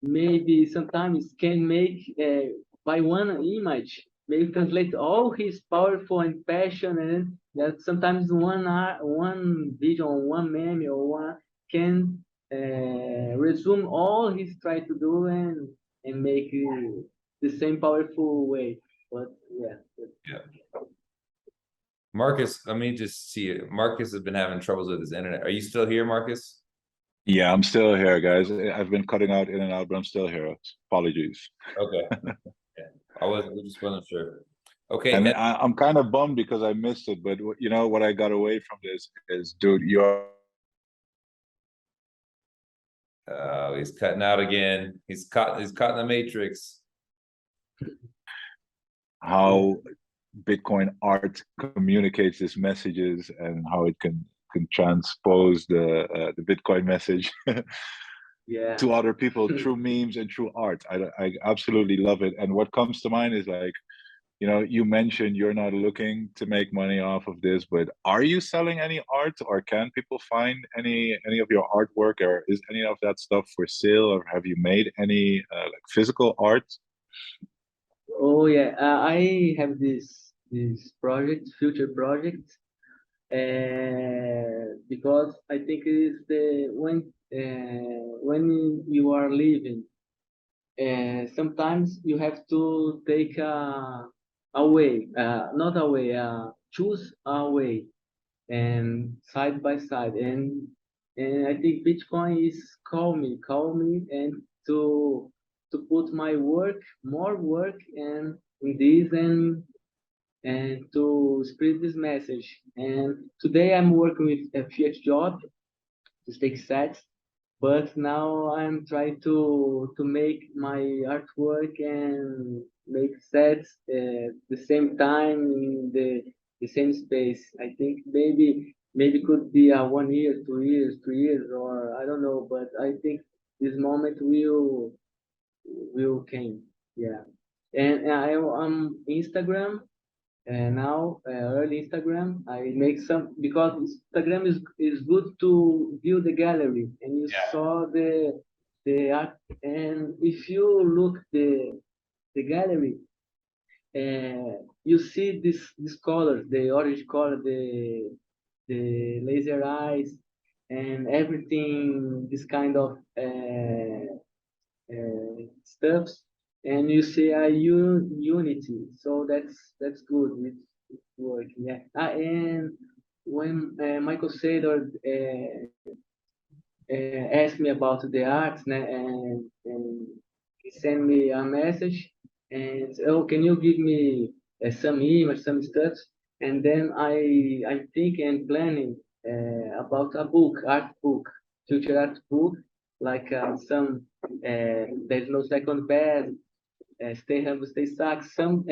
maybe sometimes can make by one image, maybe translate all his powerful and passion, and that sometimes one video, or one meme, or one can resume all he's trying to do and make the same powerful way." But yeah. Yeah. Marcus, let me just see it. Marcus has been having troubles with his internet. Are you still here, Marcus? Yeah, I'm still here, guys. I've been cutting out in and out, but I'm still here. Apologies. Okay. Yeah. We just wasn't sure. Okay. And I'm kind of bummed because I missed it, but you know what I got away from this is, dude, you're He's cutting out again. He's caught in the matrix. how Bitcoin art communicates its messages and how it can transpose the Bitcoin message Yeah. to other people through memes and through art. I absolutely love it. And what comes to mind is like, you know, you mentioned you're not looking to make money off of this, but are you selling any art, or can people find any of your artwork, or is any of that stuff for sale, or have you made any like physical art? Oh yeah, I have this project, future project, because I think it is the when you are living, sometimes you have to take a way, not a way, choose a way, and side by side, and I think Bitcoin is call me, and to put my work, more work, and in this and to spread this message. And today I'm working with a fiat job to take sets, but now I'm trying to make my artwork and make sets at the same time in the same space. I think maybe could be a 1 year, 2 years, 3 years, or I don't know, but I think this moment will came. Yeah. And I'm Instagram, and now early Instagram I make some, because Instagram is good to view the gallery, and you Yeah. saw the art, and if you look the gallery, you see this color, the orange color, the laser eyes, and everything, this kind of stuffs, and you see a unity. So that's good. It's working. Yeah. And when Michael Saylor asked me about the arts, and he sent me a message and said, "Oh, can you give me some image, some stuff?" And then I think and planning about a book, art book, future art book, like some there's no second best, stay humble, stay stuck, some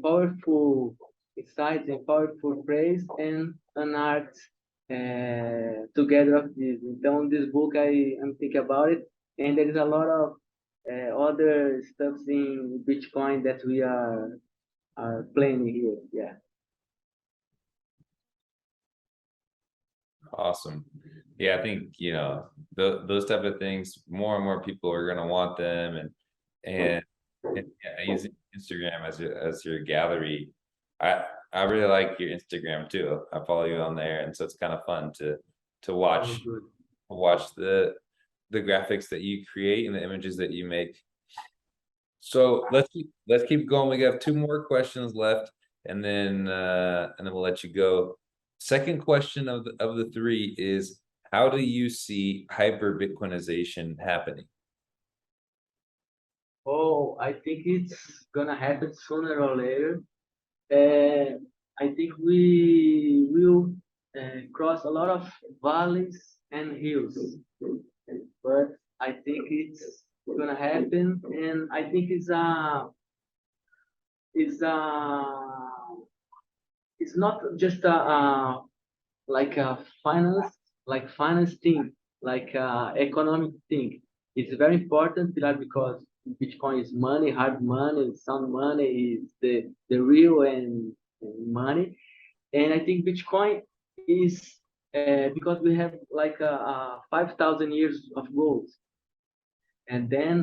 powerful insights and powerful praise, and an art together of this. Então, this book I'm thinking about it, and there is a lot of other stuffs in Bitcoin that we are playing here. Yeah. Awesome. Yeah, I think, those type of things, more and more people are gonna want them, and yeah, using Instagram as your gallery. I really like your Instagram too. I follow you on there, and so it's kind of fun to Oh, watch good. the graphics that you create and the images that you make. So let's keep going. We got two more questions left, and then we'll let you go. Second question of the three is, how do you see hyper Bitcoinization happening? Oh, I think it's gonna happen sooner or later. Uh, I think we will cross a lot of valleys and hills, but I think it's gonna happen, and I think it's a it's not just a like a finance thing, like economic thing. It's very important because Bitcoin is money, hard money, sound money is the real and money. And I think Bitcoin is because we have like 5,000 years of gold, and then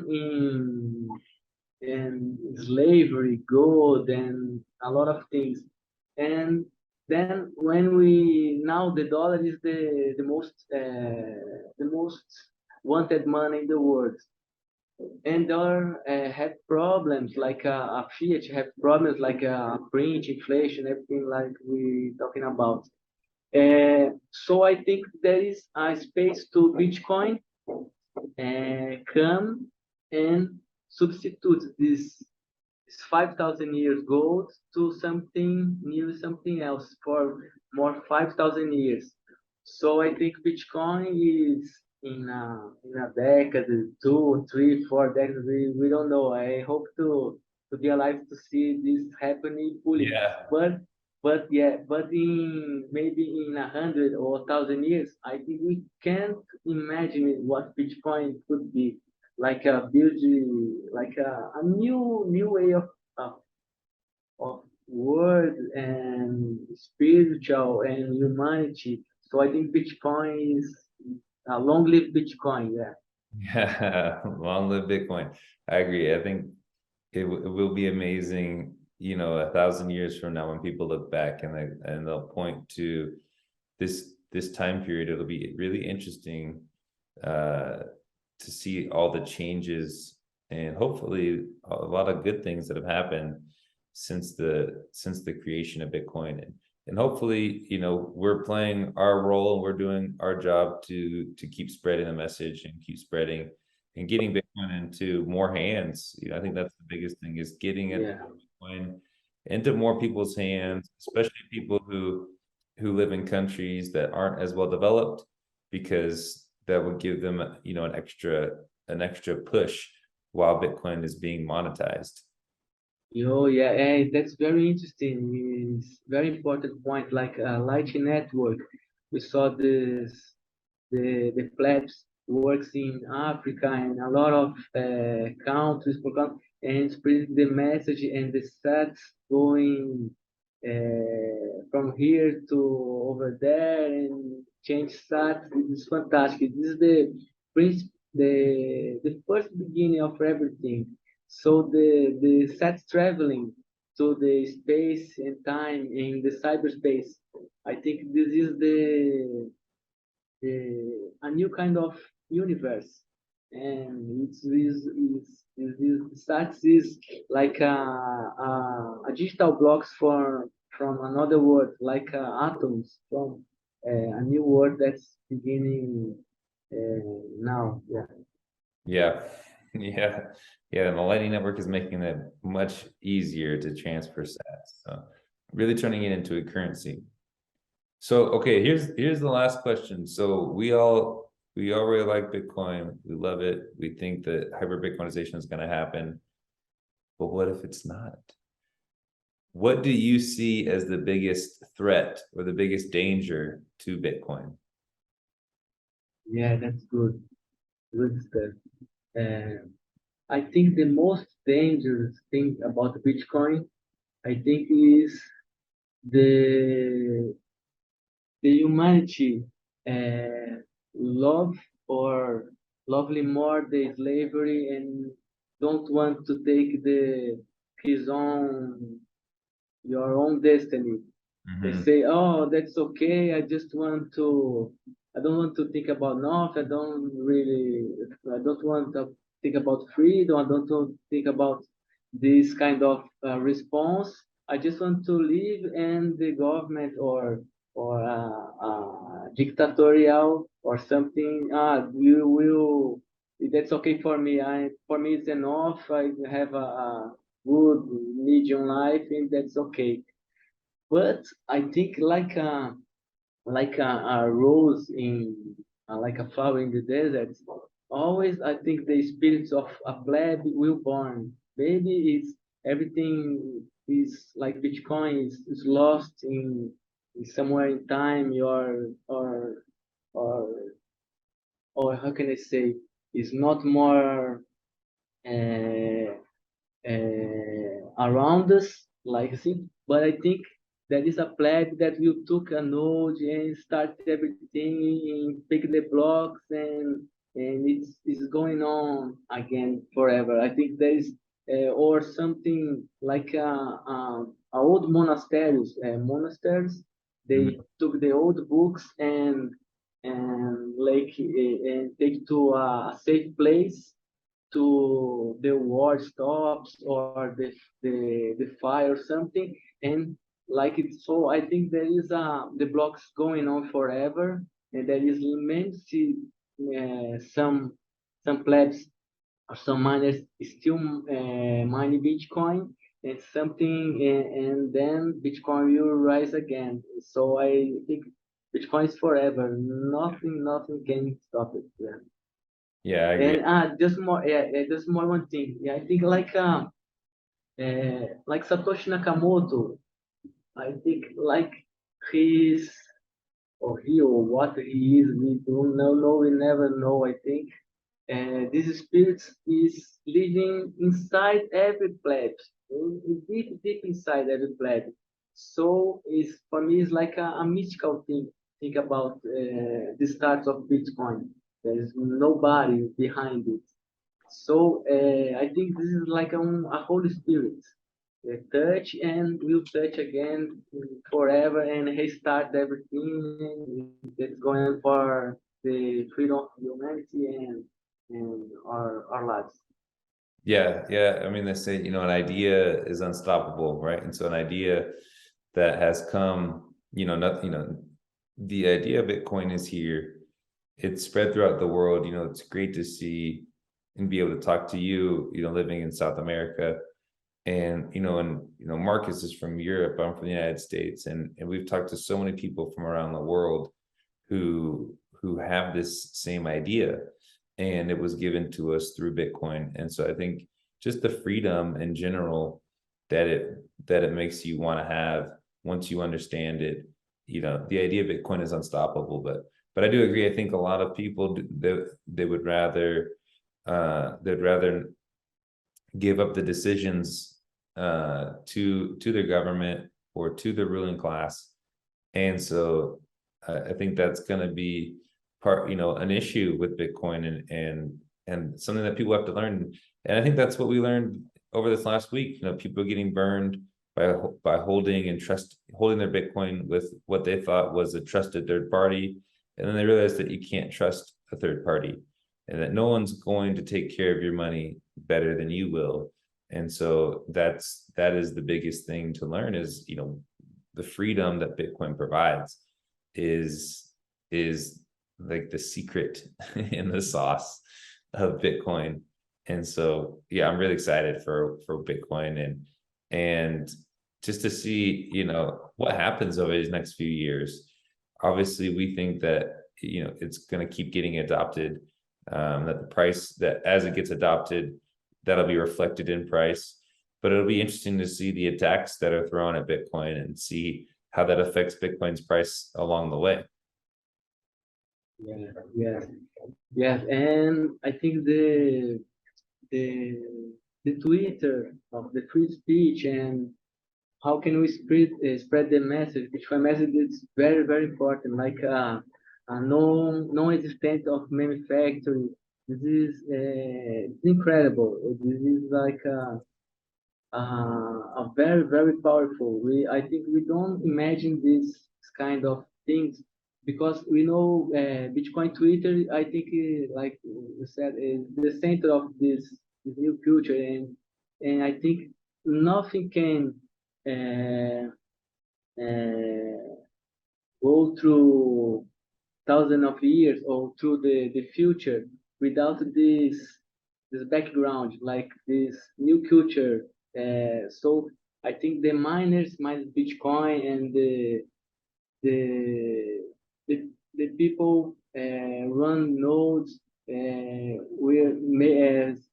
in slavery, gold, and a lot of things. And then when we now the dollar is the most wanted money in the world, and dollar had problems like fiat have problems like print inflation, everything like we talking about. So I think there is a space to Bitcoin come and substitute this 5,000 years gold to something new, something else for more 5,000 years. So I think Bitcoin is in a decade, 2, 3, 4 decades. We don't know. I hope to be alive to see this happening fully. Yeah. But yeah, but in maybe in 100 or 1,000 years, I think we can't imagine what Bitcoin could be like a beauty, like a new way of, of world and spiritual and humanity. So I think Bitcoin is long live Bitcoin. Yeah. Yeah, long live Bitcoin. I agree. I think it will be amazing, 1,000 years from now when people look back and they'll point to this time period. It'll be really interesting to see all the changes and hopefully a lot of good things that have happened since the creation of Bitcoin. And hopefully, we're playing our role and we're doing our job to keep spreading the message and keep spreading and getting Bitcoin into more hands. I think that's the biggest thing, is getting it Yeah. Bitcoin into more people's hands, especially people who live in countries that aren't as well developed, because that would give them, an extra push while Bitcoin is being monetized. Yeah, and that's very interesting. It's very important point, like Lightning Network. We saw the flaps works in Africa and a lot of countries and spreading the message and the stats going from here to over there and change stats. It's fantastic. This is the first beginning of everything. So the sats traveling to the space and time in the cyberspace. I think this is a new kind of universe, and stats is like a digital blocks from another world, like atoms from a new world that's beginning now. Yeah. Yeah, yeah, yeah. And the Lightning Network is making it much easier to transfer sats. So really turning it into a currency. So okay, here's the last question. So we all really like Bitcoin. We love it. We think that hyper Bitcoinization is going to happen. But what if it's not? What do you see as the biggest threat or the biggest danger to Bitcoin? Yeah, that's good. Good stuff. Uh, I think the most dangerous thing about Bitcoin, I think, is the the humanity uh, love or lovely more the slavery and don't want to take his own your own destiny. They Mhm. say, "Oh, that's okay. I just want to. I don't want to think about nothing. I don't really. I don't want to think about freedom. I don't want to think about this kind of response. I just want to live, and the government or dictatorial or something. You will. That's okay for me. For me it's enough. I have a good medium life, and that's okay." But I think like a rose in like a flower in the desert. Always, I think the spirits of a plebe will born. Maybe it's everything is like Bitcoin is lost in somewhere in time. Or or how can I say? Is not more. Uh, around us, like I see. But I think that is a plague that will took a node and start everything, pick the blocks, and it's going on again forever. I think there is or something like a old monasteries. Mhm. They took the old books and like and take to a safe place to the war stops or the fire or something and like it so I think there is the blocks going on forever and there is immense some plebs or some miners still mining bitcoin and something and then bitcoin will rise again so I think bitcoin is forever nothing can stop it yeah. Yeah, I agree. And just more, just more one thing. Yeah, I think like Satoshi Nakamoto. I think like he's or he or what he is. We don't know. We never know. I think this spirit is living inside every pledge, deep inside every pledge. So is for me it's like a mystical thing. Think about the start of Bitcoin. There is nobody behind it. So I think this is like a Holy Spirit. Touch and will touch again forever and restart everything that's going for the freedom of humanity and our lives. Yeah, yeah. I mean, they say, an idea is unstoppable, right? And so an idea that has come, not, the idea of Bitcoin is here. It's spread throughout the world. It's great to see and be able to talk to you, living in South America. And Marcus is from Europe, I'm from the United States, and we've talked to so many people from around the world who have this same idea, and it was given to us through Bitcoin. And so I think just the freedom in general that it makes you want to have once you understand it, the idea of Bitcoin is unstoppable. But I do agree. I think a lot of people they would rather they'd rather give up the decisions to their government or to the ruling class. And so I think that's going to be an issue with Bitcoin and something that people have to learn. And I think that's what we learned over this last week. People getting burned by holding their Bitcoin with what they thought was a trusted third party, and then they realized that you can't trust a third party, and that no one's going to take care of your money better than you will. And so that is the biggest thing to learn is, the freedom that Bitcoin provides is like the secret in the sauce of Bitcoin. And so, yeah, I'm really excited for Bitcoin and just to see, what happens over these next few years. Obviously, we think that, it's going to keep getting adopted, that the price that as it gets adopted, that'll be reflected in price. But it'll be interesting to see the attacks that are thrown at Bitcoin and see how that affects Bitcoin's price along the way. Yeah, yes, yes, and I think the the Twitter of the free speech and how can we spread the message? Bitcoin message is very important. Like a non-existent of manufacturing. This is incredible. This is like a very, very powerful. I think we don't imagine this kind of things because we know Bitcoin Twitter. I think, like you said, is the center of this new future, and I think nothing can uh, go through thousands of years or through the future without this background, like this new culture. So I think the miners mine Bitcoin and the the, the people run nodes.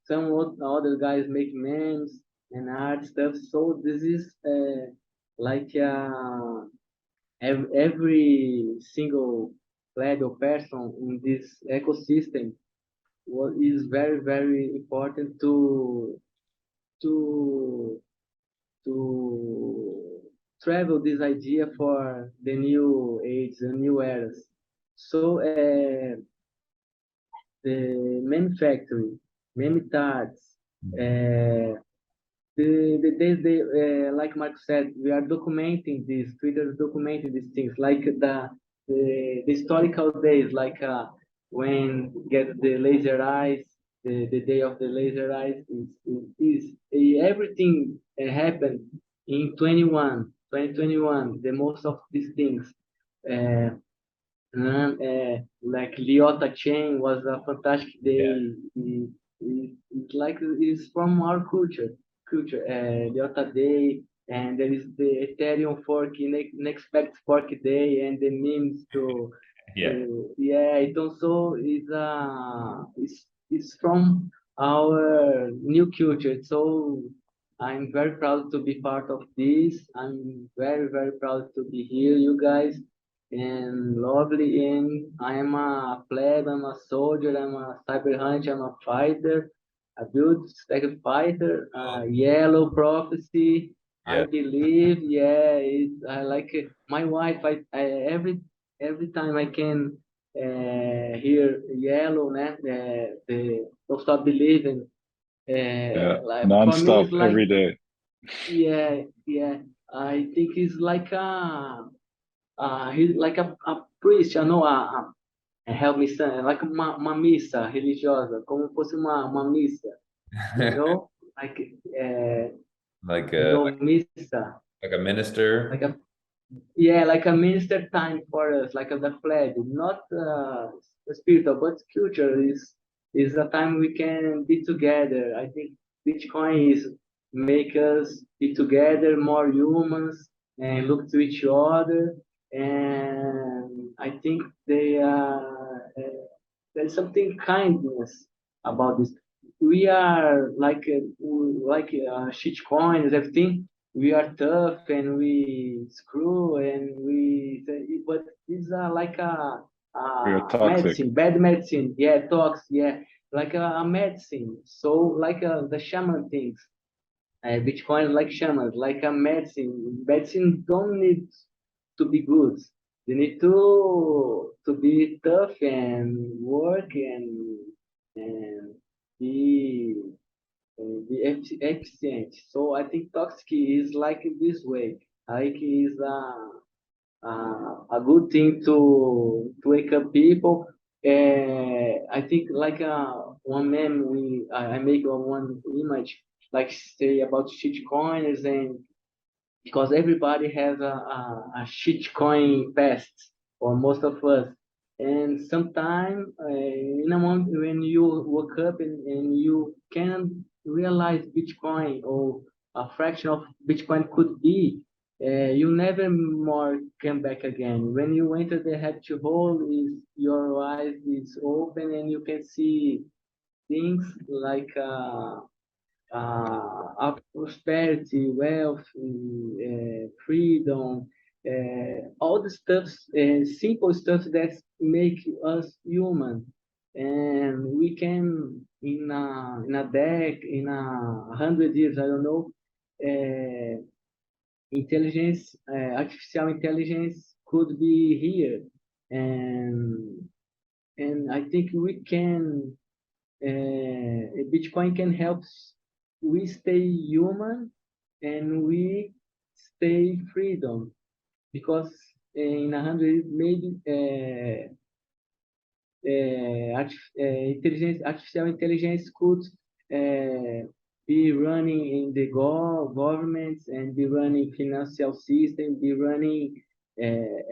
Some other guys make memes and art stuff. So this is like every single flag or person in this ecosystem what is very, very important to to travel this idea for the new age, the new eras. So the manufacturing, many tarts, like Mark said, we are documenting this. Twitter is documenting these things, like the historical days, like when get the laser eyes, the day of the laser eyes everything happened in 2021. The most of these things. Uh, like Liotta chain was a fantastic Yeah. day. It's like it's from our culture. Liotta day, and there is the Ethereum fork, next fork day, and the memes Yeah. yeah. It also is it's from our new culture. So I'm very proud to be part of this. I'm very, very proud to be here, you guys and lovely. And I am a pleb, I'm a soldier, I'm a cyber hunter, I'm a fighter, a build stack fighter, yellow prophecy. I Yeah. believe, yeah, I like it. My wife. Every time I can hear yellow, né? The don't stop believing. Yeah, Like for me, non-stop it's like every day. yeah, yeah. I think it's like he's like a priest, you know, help me son, like uma missa religiosa, como fosse uma missa, you know, like Like you a know, missa, like a minister. like a yeah, like a minister time for us, like the flag, not spiritual, but culture is a time we can be together. I think Bitcoin is make us be together, more humans, and look to each other. And I think there's something kindness about this. We are shit coins, everything. We are tough and we screw and but these are like We are toxic. medicine, bad medicine. Yeah, talks. Yeah, like a medicine. So like the shaman things. Bitcoin is like shamans, like a medicine. Medicine don't need to be good. They need to be tough and work and be efficient. So I think toxic is like this way. Like is a good thing to wake up people. I think like one meme I make one image like say about shit coins and because everybody has a shit coin past or most of us and sometime in a moment when you wake up and you can realize bitcoin or a fraction of bitcoin could be you never more come back again when you enter the head to hold is your eyes is open and you can see things like of prosperity, wealth, freedom, all the stuff, simple stuff that make us human. And we can, in a deck, in 100 years, I don't know, intelligence, artificial intelligence could be here. and I think we can Bitcoin can help we stay human and we stay freedom because in 100 maybe artificial intelligence could be running in the governments and be running financial system, be running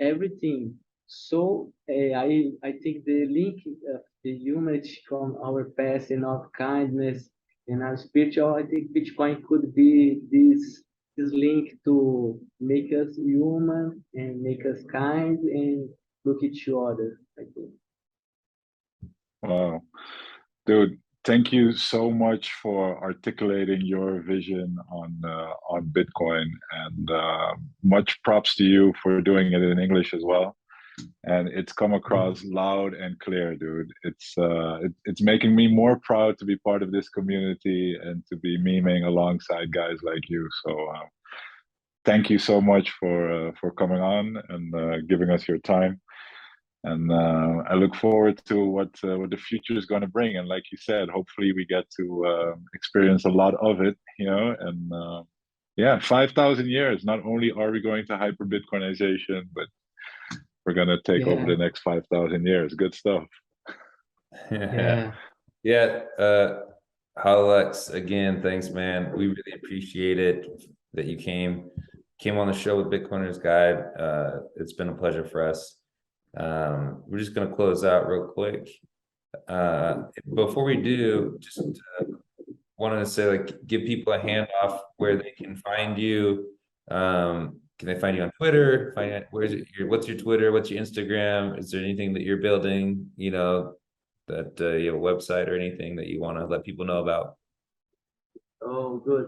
everything. So I think the link of the humanity from our past and our kindness and our spiritual, I think Bitcoin could be this link to make us human and make us kind and look each other, I think. Wow. Dude, thank you so much for articulating your vision on Bitcoin, and much props to you for doing it in English as well. And it's come across loud and clear, dude. It's making me more proud to be part of this community and to be memeing alongside guys like you. So thank you so much for coming on and giving us your time. And I look forward to what the future is going to bring. And like you said, hopefully we get to experience a lot of it, you know. And yeah, 5,000 years. Not only are we going to hyper Bitcoinization, but we're going to take over the next 5,000 years. Good stuff. Yeah. Yeah. HodlX, again, thanks, man. We really appreciate it that you came on the show with Bitcoiners Guide. It's been a pleasure for us. We're just going to close out real quick. Before we do, just wanted to say, like, give people a handoff where they can find you. Can they find you on Twitter? What's your Twitter? What's your Instagram? Is there anything that you're building, you know, that you have a website or anything that you want to let people know about? Oh, good.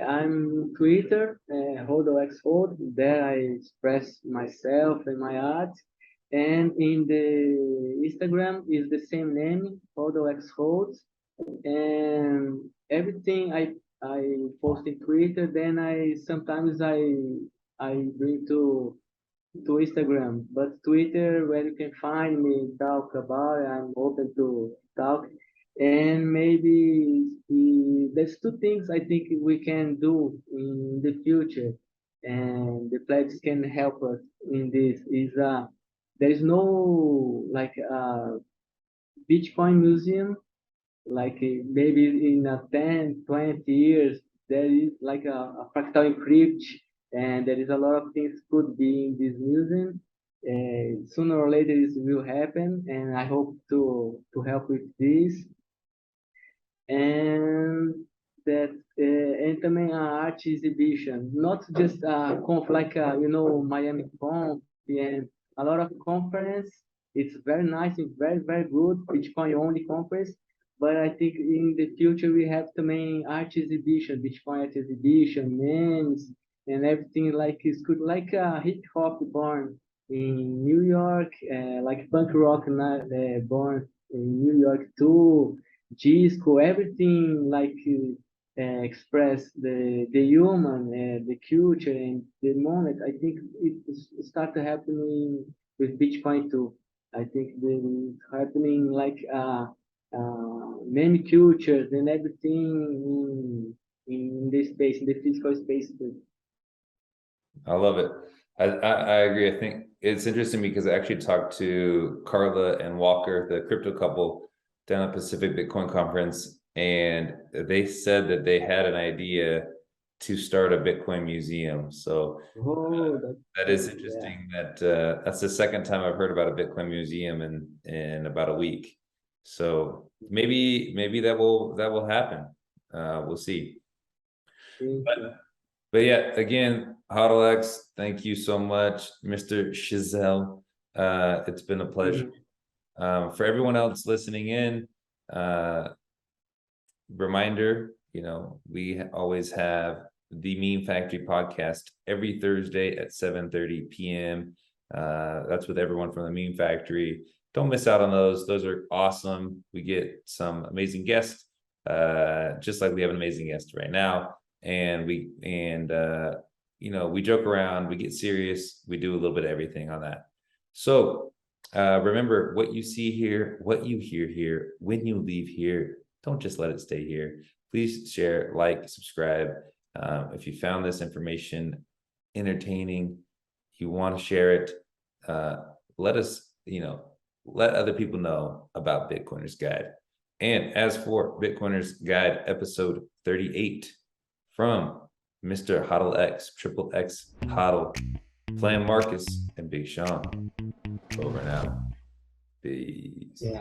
I'm Twitter, HodlXHold. There I express myself and my art. And in the Instagram is the same name, HodlXHold. And everything I post in Twitter, then I sometimes I bring to Instagram, but Twitter, where you can find me, talk about it, I'm open to talk. And maybe there's two things I think we can do in the future, and the pledge can help us in this. Is there is no like Bitcoin museum like maybe in 10, 20 years, there is like a fractal encrypt, and there is a lot of things could be in this museum. Sooner or later, this will happen, and I hope to help with this. And that and também a art exhibition, not just a conf like you know Miami Conf and a lot of conference. It's very nice, it's very good Bitcoin only conference. But I think in the future we have também art exhibition, Bitcoin art exhibition, memes and everything like it's good like a hip hop born in New York, like punk rock born in New York too, disco, everything like express the human, the culture, and the moment. I think it started happening with Bitcoin too. I think it's happening like many cultures and everything in this space, in the physical space too. I love it. I agree. I think it's interesting because I actually talked to Carla and Walker, the crypto couple, down at Pacific Bitcoin Conference, and they said that they had an idea to start a Bitcoin museum. So that is interesting. That that's the second time I've heard about a Bitcoin museum in about a week. So maybe that will happen. We'll see. But yeah, again, HodlX, thank you so much, Mr. Chazelle. It's been a pleasure. For everyone else listening in, reminder, you know, we always have the Meme Factory podcast every Thursday at 7:30 p.m. That's with everyone from the Meme Factory. Don't miss out on those. Those are awesome. We get some amazing guests, just like we have an amazing guest right now. And you know, we joke around, we get serious, we do a little bit of everything on that. So Remember, what you see here, what you hear here, when you leave here, don't just let it stay here. Please share, like, subscribe. If you found this information entertaining, you want to share it, let us, let other people know about Bitcoiner's Guide. And as for Bitcoiner's Guide episode 38 from Mr. HodlX, Triple X Hodl, Plan Marcus, and Big Sean, over and out. Peace. Yeah.